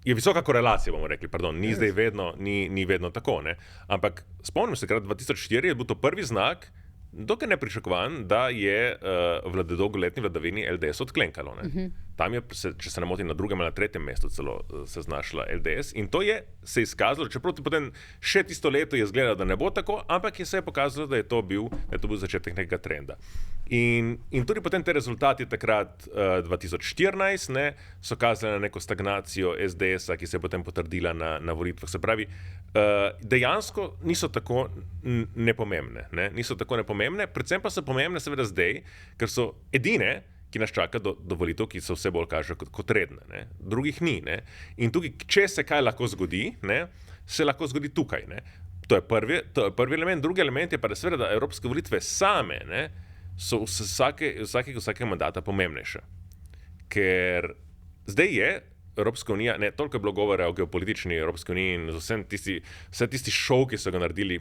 je visoka korelacija, bomo rekli, ni zdaj vedno, ni vedno tako. Ne? Ampak spomnim se, da 2004 je bil to prvi znak, dokaj nepričakovan, da je v dolgoletni vladavini LDS odklenkalo. Tam je, če se ne motim, na drugem ali na tretjem mestu celo se znašla LDS in to je se izkazalo, čeprav potem še tisto leto je izgledalo, da ne bo tako, ampak je se pokazalo, da je to bil začetek nekega trenda. In tudi potem te rezultati takrat 2014 so kazali na neko stagnacijo SDS-a, ki se je potem potrdila na volitvah. Se pravi, dejansko niso tako nepomembne. Ne? Niso tako nepomembne, predvsem pa so pomembne seveda zdaj, ker so edine, ki nas čaka do volitev, ki se vse bolj kaže kot redne. Ne? Drugih ni. Ne? In tukaj, če se kaj lahko zgodi, ne? Se lahko zgodi tukaj. Ne? To je prvi element. Drugi element je pa, da seveda da evropske volitve same, ne? So vsakega mandata pomembnejše. Ker zdaj je Evropska unija, ne, toliko je bilo govora o geopolitični Evropski uniji in vse tisti šov, ki so ga naredili,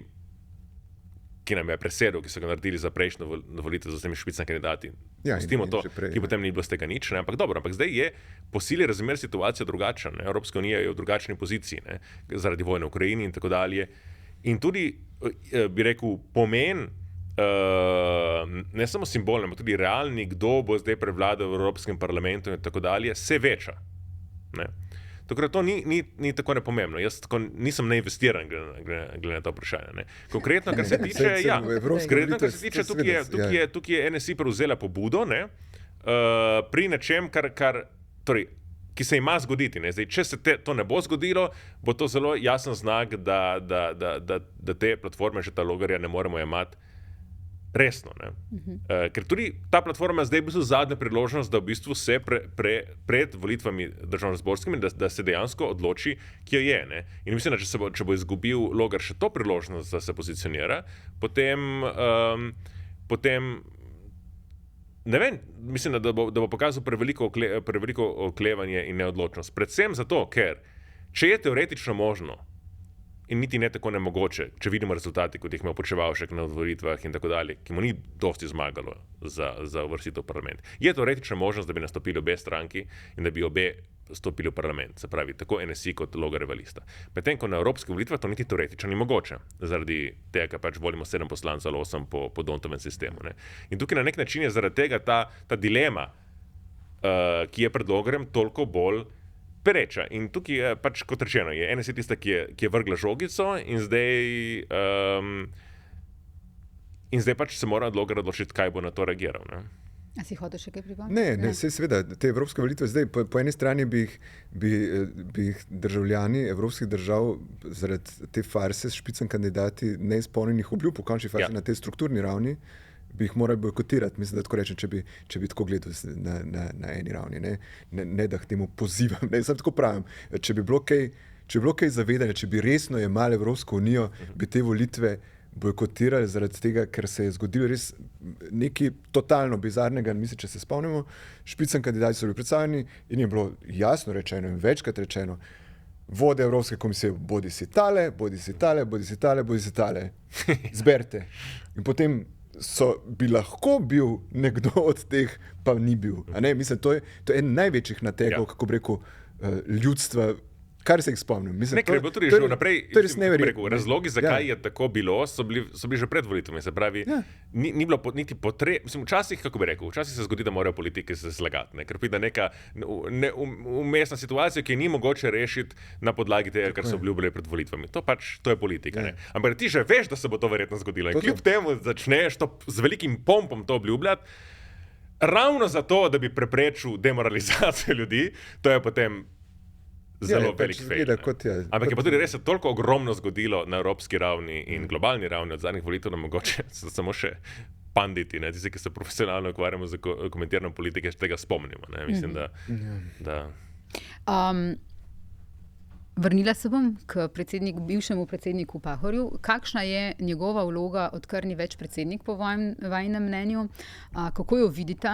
ki nam je presedel, ki so ga naredili za prejšnjo volitev z vsemi špicami kandidati. Ja, pustimo to, prej, ki potem ni bilo z tega nič. Ne? Ampak dobro, ampak zdaj je po sili razmer situacija drugačna. Ne? Evropska unija je v drugačni poziciji, ne? Zaradi vojne v Ukrajini in tako dalje. In tudi, bi rekel, pomen ne samo simbolno, ampak tudi realni, kdo bo zdaj prevladal v Evropskem parlamentu in tako dalje, se veča. Ne? Tako da to ni tako nepomembno. Jaz tako nisem neinvestiran glede na to vprašanje. Ne? Konkretno, kar se tiče, tukaj je NSI prevzela pobudo, ne? Pri nečem, torej, ki se ima zgoditi. Ne? Zdaj, če se to ne bo zgodilo, bo to zelo jasen znak, da te platforme, že ta Logarja, ne moremo jemati resno. Ker tudi ta platforma zdaj v bistvu zadnja priložnost, da v bistvu se pred volitvami državnozborskimi, da se dejansko odloči, kje je. Ne? In mislim, da če bo izgubil Logar še to priložnost, da se pozicionira, potem ne vem, mislim, da bo pokazal preveliko oklevanje in neodločnost. Predvsem zato, ker če je teoretično možno in niti ne tako nemogoče, če vidimo rezultati, kot jih ima Počivalšek na volitvah in tako dalje, ki mu ni dosti zmagalo za uvrstitev v parlament. Je teoretična možnost, da bi nastopili obe stranki in da bi obe stopili v parlament, se pravi, tako NSI kot Logarjeva lista. Medtem ko na evropskih volitvah to niti teoretično ni mogoče, zaradi tega, ker pač volimo 7 poslancev ali 8 po Dontovem sistemu. Ne? In tukaj na nek način je zaradi tega ta dilema, ki je pred Logarjem, toliko bolj pereča. In tukaj je pač, kot rečeno, je NSI tista, ki je vrgla žogico in zdaj pač se mora Logar odločiti, kaj bo na to reagiral. Ne? A si hotel še kaj pripomniti? Ne, seveda, te evropske volitve zdaj, po eni strani bi jih državljani evropskih držav zaradi te farse s špicami kandidati neizpolnjenih obljub, po končni fazi na tej strukturni ravni, bi jih morali bojkotirati. Mislim, da tako rečem, če bi tako gledal na eni ravni. Ne da k temu pozivam. Ne, sam tako pravim. Če bi bilo kaj zavedanja, če bi resno jemali Evropsko unijo, bi te volitve bojkotirali zaradi tega, ker se je zgodilo res nekaj totalno bizarnega. Mislim, če se spomnimo, špicani kandidati so bili predstavljeni in je bilo jasno rečeno in večkrat rečeno, vode Evropske komisije, bodi si tale, zberite. In potem bi lahko bil nekdo od teh, pa ni bil. A ne? Mislim, to je en največjih nategov, kako bi rekel, ljudstva, kar se jih spomnim. Mislim, Nekaj je bilo tudi že vnaprej. To je res neverjetno. Razlogi, zakaj je tako bilo, so bili že pred volitvami. Se pravi, ni bilo niti potrebe. Včasih, kako bi rekel, včasih se zgodi, da morajo politiki se zlagati, ker pride neka umestna situacija, ki je ni mogoče rešiti na podlagi tega, kar so obljubili pred volitvami. To je politika. Ampak ti že veš, da se bo to verjetno zgodilo. In kljub temu začneš to z velikim pompom to obljubljati. Ravno zato, da bi preprečil demoralizacijo ljudi, to je potem zelo velik fejl. Ampak je pa tudi res se toliko ogromno zgodilo na evropski ravni in globalni ravni od zadnjih volitev, da mogoče so samo še panditi, tisti, ki se profesionalno ukvarjamo z komentiranjem politike, še tega spomnimo. Mislim, da... Vrnila se bom k bivšemu predsedniku Pahorju. Kakšna je njegova vloga, odkar ni več predsednik, po vajinem mnenju? Kako jo vidite?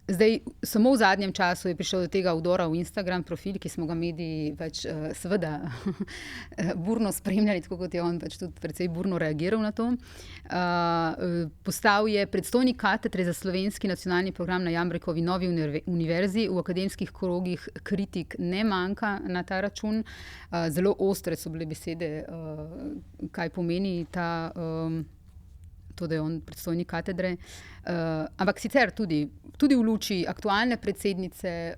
Zdaj, samo v zadnjem času je prišel do tega vdora v Instagram profil, ki smo ga mediji seveda burno spremljali, tako kot je on tudi precej burno reagiral na to. Postal je predstojnik katedre za slovenski nacionalni program na Jambrekovi novi univerzi. V akademskih krogih kritik ne manjka na ta račun. Zelo ostre so bile besede, kaj pomeni to, da je on predstojnik katedre. Ampak sicer tudi v luči aktualne predsednice,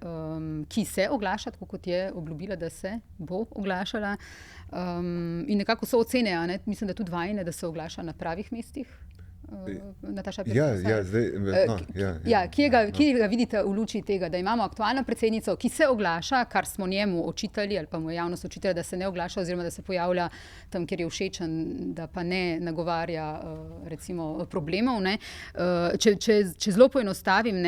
ki se oglaša, tako kot je obljubila, da se bo oglašala. In nekako so ocene, mislim, da tudi vajine, da se oglaša na pravih mestih. Nataša Pirc. Kje ga vidite v luči tega, da imamo aktualno predsednico, ki se oglaša, kar smo njemu očitali, ali pa mu je javnost očitala, da se ne oglaša oziroma da se pojavlja tam, kjer je všečen, da pa ne nagovarja recimo problemov. Če zelo poenostavim,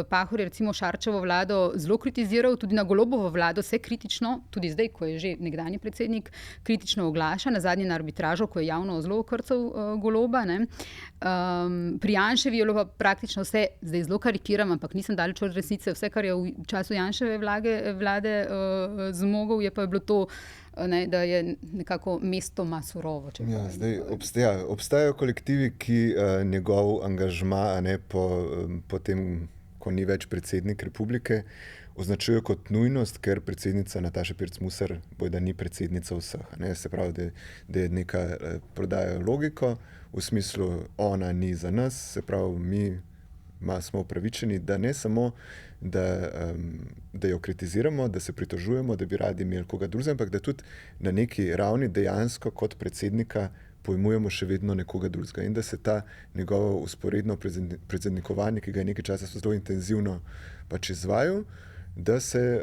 Pahor je recimo Šarčevo vlado zelo kritiziral, tudi na Golobovo vlado se kritično, tudi zdaj, ko je že nekdanji predsednik, kritično oglaša, nazadnje na arbitražo, ko je javno zelo okrcal Goloba. Pri Janševi je bilo pa praktično vse, zdaj zelo karikiram, ampak nisem daleč od resnice, vse, kar je v času Janševe vlade zmogel, je pa bilo to, da je nekako mestoma surovo. Obstajajo kolektivi, ki njegov angažma po tem, ko ni več predsednik republike, označujejo kot nujnost, ker predsednica Nataša Pirc Musar bojda ni predsednica vseh. Se pravi, da je neka prodaja logiko, v smislu ona ni za nas, se pravi, mi smo upravičeni, da ne samo, da jo kritiziramo, da se pritožujemo, da bi radi imeli koga drugega, ampak da tudi na neki ravni dejansko kot predsednika pojmujemo še vedno nekoga drugega in da se ta njegovo usporedno predsednikovanje, ki ga je nekaj časa zelo intenzivno izvajal, da se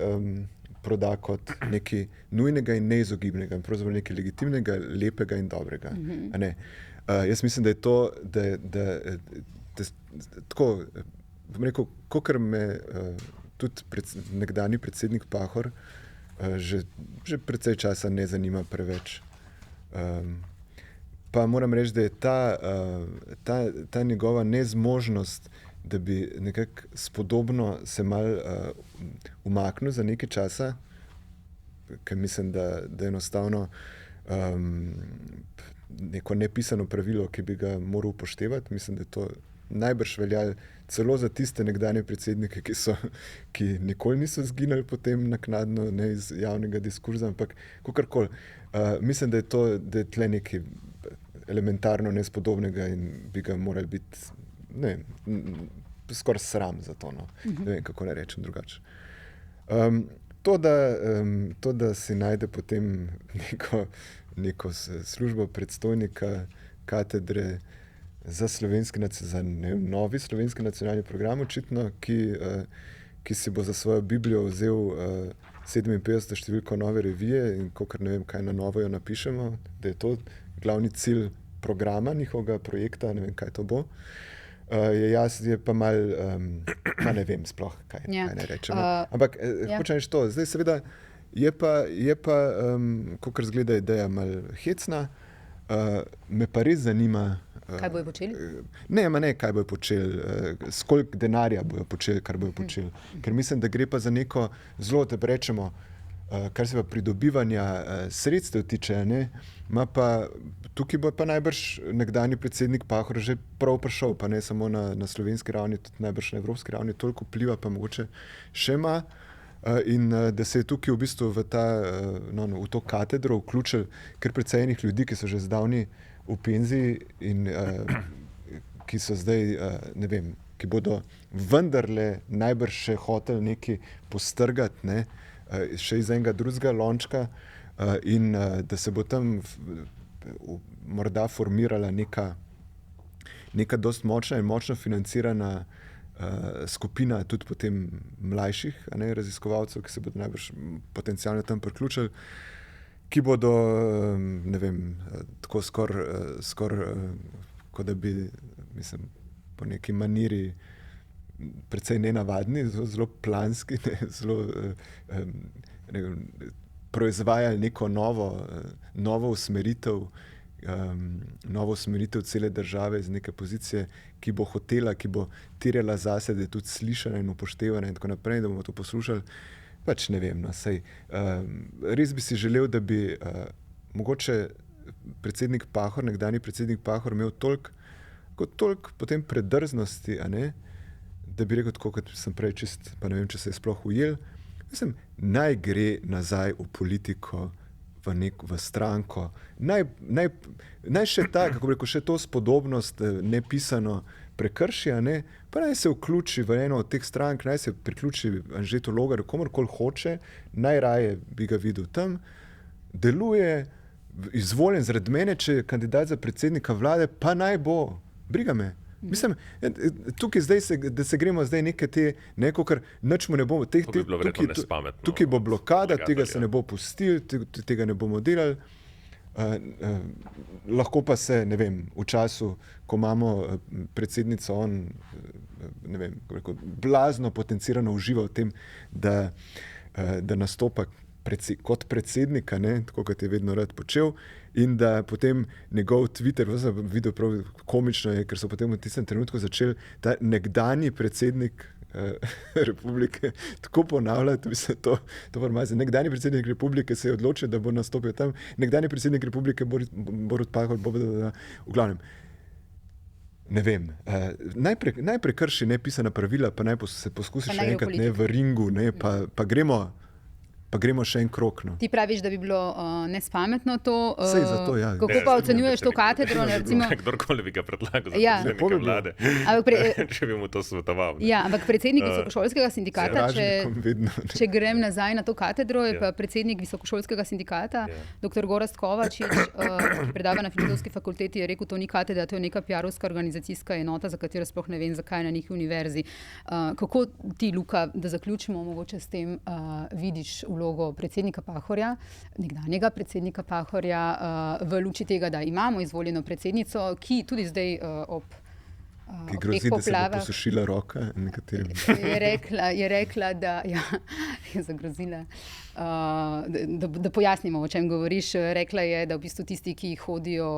proda kot nekaj nujnega in neizogibnega in pravzaprav nekaj legitimnega, lepega in dobrega. Jaz mislim, da je to, tako, bom rekel, kakor me tudi nekdanji predsednik Pahor že precej časa ne zanima preveč. Pa moram reči, da je ta njegova nezmožnost, da bi nekako spodobno se malo umaknil za nekaj časa, ker mislim, da enostavno neko nepisano pravilo, ki bi ga moral upoštevati. Mislim, da je to najbrž veljalo celo za tiste nekdanje predsednike, ki nikoli niso zginili potem naknadno iz javnega diskurza, ampak kakorkoli. Mislim, da je tle nekaj elementarno nespodobnega in bi ga morali biti skoraj sram za to. Ne vem, kako ne rečem drugače. To, da si najde potem neko službo predstojnika katedre za novi slovenski nacionalni program, očitno, ki si bo za svojo Biblijo vzel 57. številko Nove revije in kakor ne vem, kaj na novo jo napišemo, da je to glavni cilj programa njihovega projekta, ne vem, kaj to bo. Je pa malo, pa ne vem sploh, kaj ne rečem. Ampak hočem reči to, zdaj seveda je pa kakor zgleda ideja malo hecna, me pa res zanima, kaj bojo počeli? Ne, kaj bojo počeli, s koliko denarja bojo počeli, kar bojo počeli. Ker mislim, da gre pa za neko zelo, da rečemo, kar se pa pridobivanja sredstev tiče, tukaj bo pa najbrž nekdanji predsednik Pahor že prav prišel, pa ne samo na slovenski ravni, tudi najbrž na evropski ravni, toliko vpliva pa mogoče še ima, in da se je tukaj v bistvu v to katedro vključil kar precej enih ljudi, ki so že zdavni v penziji in ki so zdaj, ne vem, ki bodo vendarle najbrž še hoteli nekaj postrgati, ne, še iz enega drugega lončka, in da se bo tam morda formirala neka dost močna in močno financirana skupina tudi potem mlajših, raziskovalcev, ki se bodo najbrž potencialno tam priključili, ki bodo, ne vem, tako skoraj kot da bi, mislim, po neki maniri precej nenavadni, zelo planski, zelo proizvajali neko novo usmeritev cele države iz neke pozicije, ki bo hotela, ki bo terjala zase, da je tudi slišana in upoštevana in tako naprej, da bomo to poslušali. Pač ne vem, no, sej. Res bi si želel, da bi mogoče predsednik Pahor, nekdanji predsednik Pahor, imel toliko potem predrznosti, da bi rekel tako, kot sem prej čist, pa ne vem, če se je sploh ujel. Mislim, naj gre nazaj v politiko, v stranko. Naj še ta, kako bi rekel, še to spodobnost nepisano prekrši, pa naj se vključi v eno od teh strank, naj se priključi Anžetu Logarju, komorkoli hoče, najraje bi ga videl tam, deluje, izvoljen zaradi mene, če je kandidat za predsednika vlade, pa naj bo, briga me. Mislim, tukaj zdaj da se gremo zdaj kar nič mu ne bomo, To bi bilo verjetno nespametno. tukaj bo blokada, tega se ne bo pustili, tega ne bomo delali. Lahko pa se, ne vem, v času, ko imamo predsednico, ne vem, blazno potencirano uživa v tem, da nastopa kot predsednika, tako kot je vedno rad počel, in da potem njegov Twitter, videl prav komično je, ker so potem v tistem trenutku začeli ta nekdanji predsednik republike tako ponavljati, mislim, to formacijo. Nekdanji predsednik republike se je odločil, da bo nastopil tam, nekdanji predsednik republike Borut Pahor bo vedel, v glavnem. Ne vem, naj prekrši nepisana pravila, pa naj se poskusi še enkrat v ringu, pa gremo še en krog. No. Ti praviš, da bi bilo nespametno to. Sej zato, ja. Kako pa ocenjuješ to katedro? Kdorkoli bi ga predlagal za predsednika vlade, če bi mu to svetoval. Ja, ampak predsednik Visokošolskega sindikata, če grem nazaj na to katedro, je pa predsednik Visokošolskega sindikata, dr. Gorazd Kovačič, ki predava na Filozofski fakulteti, je rekel, to ni katedra, to je neka PR-ovska organizacijska enota, za katero sploh ne vem, zakaj na njih univerzi. Kako ti, Luka, da zaključimo mogoče s tem, vidiš vlogo predsednika Pahorja, nekdanjega predsednika Pahorja, v luči tega, da imamo izvoljeno predsednico, ki tudi zdaj ob ki grozi, da se bo posušila roka nekaterim. Je rekla, da je zagrozila. Da pojasnimo, o čem govoriš. Rekla je, da v bistvu tisti, ki hodijo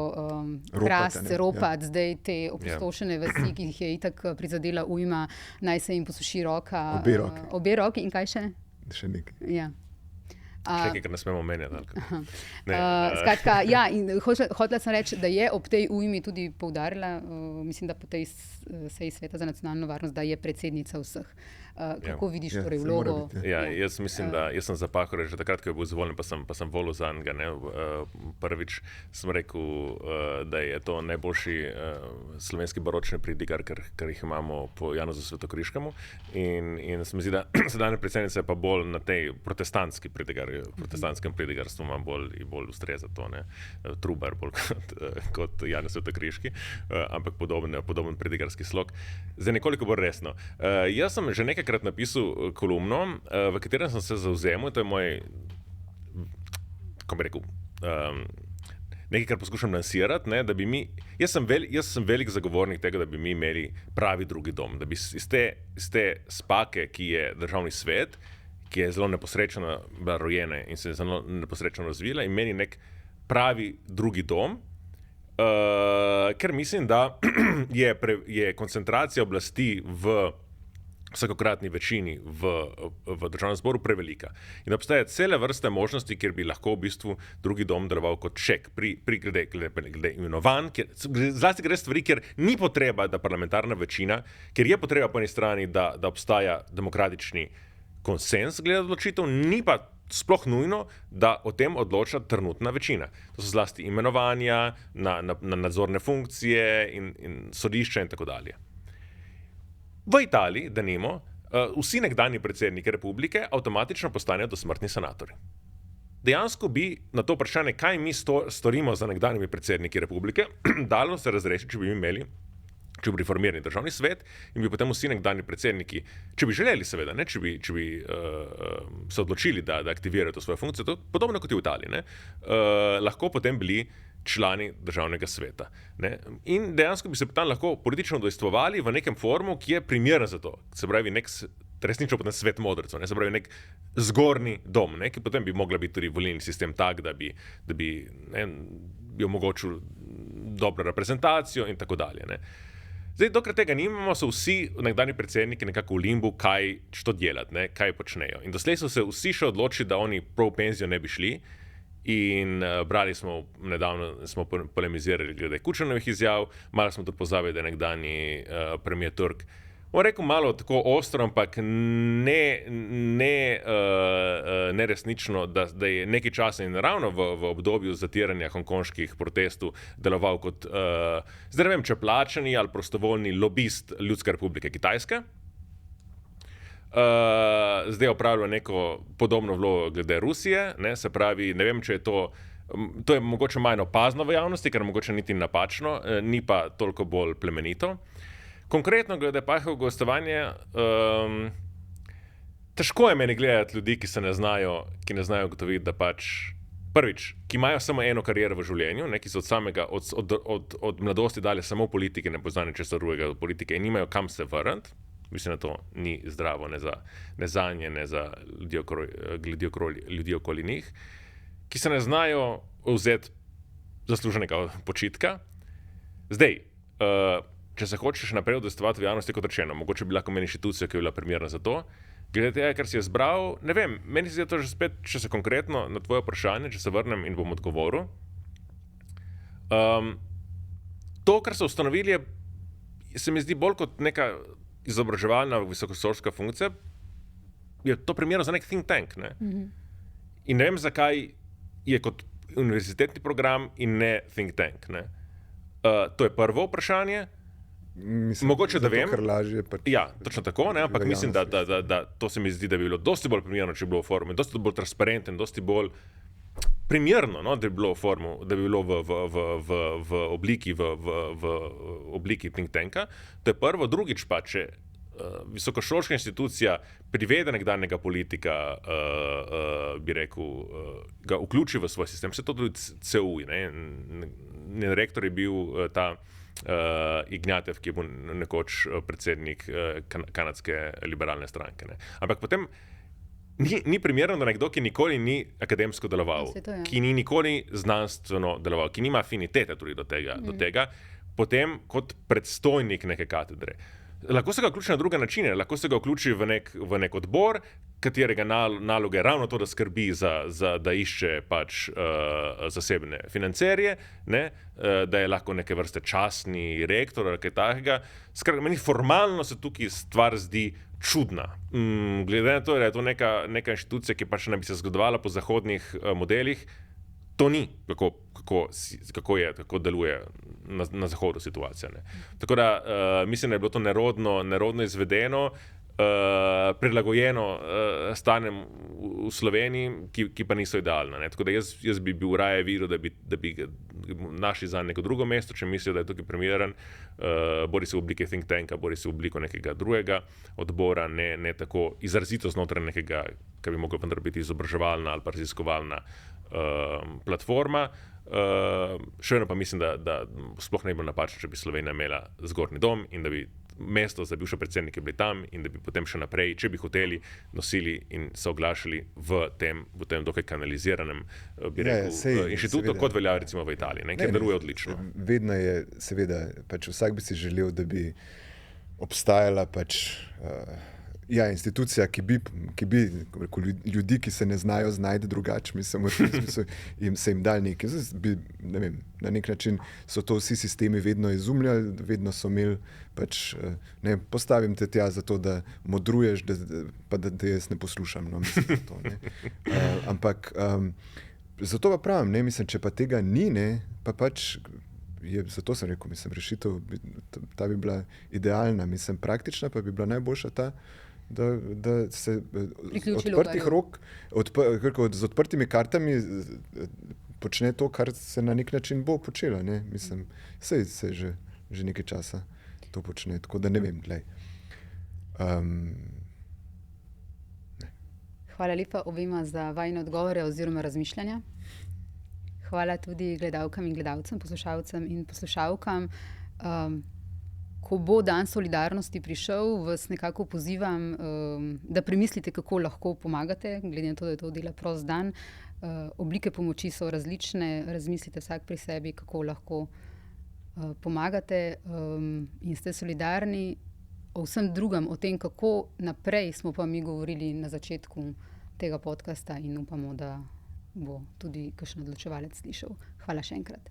ropat zdaj te opustošene vasi, ki jih je itak prizadela ujma, naj se jim posuši roka. Obe roki in kaj še? Še nekaj. Ja. Še nekaj, kar ne smemo menjati. Skratka, ja, in hotela sem reči, da je ob tej ujmi tudi poudarila, mislim, da po tej seji Sveta za nacionalno varnost, da je predsednica vseh. Kako vidiš torej vlogo? Jaz mislim, da jaz sem za Pahorja že takrat, ko je bil izvoljen, pa sem volil zanj. Prvič sem rekel, da je to najboljši slovenski baročni pridigar, kar jih imamo po Janezu Svetokriškemu. In se mi zdi, da sedanja predsednica je pa bolj na tej protestantski pridigar, protestantskem pridigarstvu ima bolj ustreza to, Trubar bolj kot Janez Svetokriški, ampak podoben pridigarski slog. Zdaj nekoliko bolj resno. Jaz sem že nekajkrat napisal kolumno, v katerem sem se zavzemal, to je moj, kako bi rekel, nekaj, kar poskušam lansirati, da bi mi, jaz sem velik zagovornik tega, da bi mi imeli pravi drugi dom, da bi iz te spake, ki je državni svet, ki je zelo neposrečno bila rojena in se je zelo neposrečno razvila, in meni nek pravi drugi dom, ker mislim, da je koncentracija oblasti v vsakokratni večini v državnem zboru prevelika. In obstaja cele vrste možnosti, kjer bi lahko v bistvu drugi dom deloval kot ček glede imenovanj, zlasti gre stvari, kjer ni potreba, da parlamentarna večina, ker je potreba po eni strani, da obstaja demokratični konsens glede odločitev, ni pa sploh nujno, da o tem odloča trenutna večina. To so zlasti imenovanja na nadzorne funkcije in sodišča in tako dalje. V Italiji, denimo, vsi nekdanji predsedniki republike avtomatično postanejo dosmrtni senatorji. Dejansko bi na to vprašanje, kaj mi storimo za nekdanjimi predsedniki republike, dalo se razrešiti, če bi reformirani državni svet in bi potem vsi nekdanji predsedniki, če bi želeli seveda, ne, če bi se odločili, da aktivirajo to svojo funkcijo, to podobno kot je v Italiji, lahko potem bili člani državnega sveta. Ne. In dejansko bi se tam lahko politično udejstvovali v nekem forumu, ki je primeren za to. Se pravi, resnično potem svet modrcev, se pravi nek zgornji dom, ki potem bi mogla biti tudi volilni sistem tak, da bi omogočil dobro reprezentacijo in tako dalje. Ne. Zdaj, dokler tega nimamo, so vsi nekdanji predsedniki nekako v limbu, kaj što delati, kaj počnejo. In doslej so se vsi še odločili, da oni prav v penzijo ne bi šli. In nedavno smo polemizirali glede Kučanovih izjav, malo smo tudi pozabili, da je nekdanji premier Turk, bom rekel malo tako ostro, ampak ne resnično, da je nekaj časa in ravno v obdobju zatiranja hongkonških protestov deloval kot, zdaj ne vem, če plačani ali prostovoljni lobist Ljudske republike Kitajske. Zdaj opravlja neko podobno vlogo glede Rusije, se pravi, ne vem, če je to je mogoče manj opazno v javnosti, ker mogoče niti napačno, ni pa toliko bolj plemenito. Konkretno glede Pahojevega gostovanja, težko je meni gledati ljudi, ki ne znajo ugotoviti, da pač prvič, ki imajo samo eno kariero v življenju, ki so od mladosti dali samo v politike, ne poznajo česa drugega od politike in nimajo kam se vrniti. Mislim, da to ni zdravo ne za nje, ne za ljudi okoli njih, ki se ne znajo vzeti zasluženega počitka. Zdaj, če se hočeš naprej udejstvovati v javnosti, kot rečeno, mogoče bi lahko imeli inštitucijo, ki je bila primerna za to. Glede tega, kar si je zbral, ne vem, meni se je to že spet, če se konkretno na tvoje vprašanje, če se vrnem in bom odgovoril. To, kar so ustanovili, se mi zdi bolj kot neka izobraževalna visokošolska funkcija, je to primerno za nek think tank. Ne? In ne vem, zakaj je kot univerzitetni program in ne think tank. Ne? To je prvo vprašanje. Mislim, mogoče, da vem. Ker lažje pač. Ja, točno tako, ne? Ampak mislim, da to se mi zdi, da bi bilo dosti bolj primerno, če bi bilo v forumu, dosti bolj transparenten, dosti bolj primerno, no? Da bi bilo v forumu, da bi bilo v obliki think tanka. To je prvo. Drugič pa, če visokošolska institucija privede nekdanjega politika, bi rekel, ga vključi v svoj sistem, vse to tudi CEU, ne? Rektor je bil ta Ignjatev, ki je bil nekoč predsednik kanadske liberalne stranke. Ne? Ampak potem ni primerno, da nekdo, ki nikoli ni akademsko deloval, ki ni nikoli znanstveno deloval, ki nima afinitete tudi do tega, potem kot predstojnik neke katedre. Lahko se ga vključi na druge načine, lahko se ga vključi v nek odbor, katerega naloga je ravno to, da skrbi da išče pač zasebne financerje, ne? Da je lahko neke vrste častni rektor ali kaj takega. Skratka, meni formalno se tukaj stvar zdi čudna. Glede na to, da je to neka inštitucija, ki pač ne bi se zgodovala po zahodnih modelih, to ni, kako deluje na zahodu situacija. Ne. Tako da mislim, da je bilo to nerodno izvedeno, prilagojeno stanjem v Sloveniji, ki pa niso idealna. Ne. Tako da jaz bi bil raje videl, da bi našli za neko drugo mesto, če mislijo, da je tukaj primeren, bori se v obliki think tanka, bori se v obliko nekega drugega odbora, ne tako izrazito znotraj nekega, kar bi moglo vendar biti izobraževalna ali pa raziskovalna platforma. Še eno pa mislim, da sploh ne bi bilo napačno, če bi Slovenija imela zgornji dom in da bi mesto za bivše predsednike bili tam in da bi potem še naprej, če bi hoteli, nosili in se oglašali v tem dokaj kanaliziranem inštitutu, kot velja recimo v Italiji, kjer deluje odlično. Vedno je, seveda, pač vsak bi si želel, da bi obstajala pač Ja, institucija, ki bi rekel, ljudi, ki se ne znajo znajti drugače, mislim, v tem smislu se jim dal nekaj. Ne vem, na nek način so to vsi sistemi vedno izumljali, vedno so imeli, pač, ne, postavim te tja zato, da modruješ, pa da te jaz ne poslušam. No, mislim, to, ne. Ampak zato pa pravim, ne, mislim, če pa tega ni, ne, pa pač zato sem rekel, mislim, rešitev, ta bi bila idealna, mislim, praktična pa bi bila najboljša ta, da se odprtih rok, z odprtimi kartami počne to, kar se na nek način bo počela. Ne? Mislim, se že nekaj časa to počne, tako da ne vem, glej. Hvala lepa obema za vajine odgovore oziroma razmišljanja. Hvala tudi gledalkam in gledalcem, poslušalcem in poslušalkam. Ko bo dan solidarnosti prišel, vas nekako pozivam, da premislite, kako lahko pomagate, glede na to, da je to dela prost dan. Oblike pomoči so različne, razmislite vsak pri sebi, kako lahko pomagate in ste solidarni. O vsem drugem, o tem, kako naprej, smo pa mi govorili na začetku tega podcasta in upamo, da bo tudi kakšen odločevalec slišal. Hvala še enkrat.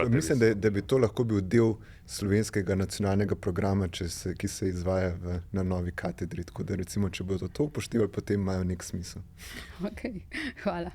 Mislim, da bi to lahko bil del slovenskega nacionalnega programa, ki se izvaja na novi katedri. Tako da recimo, če bodo to upoštevali, potem imajo nek smisel. Okay. Hvala.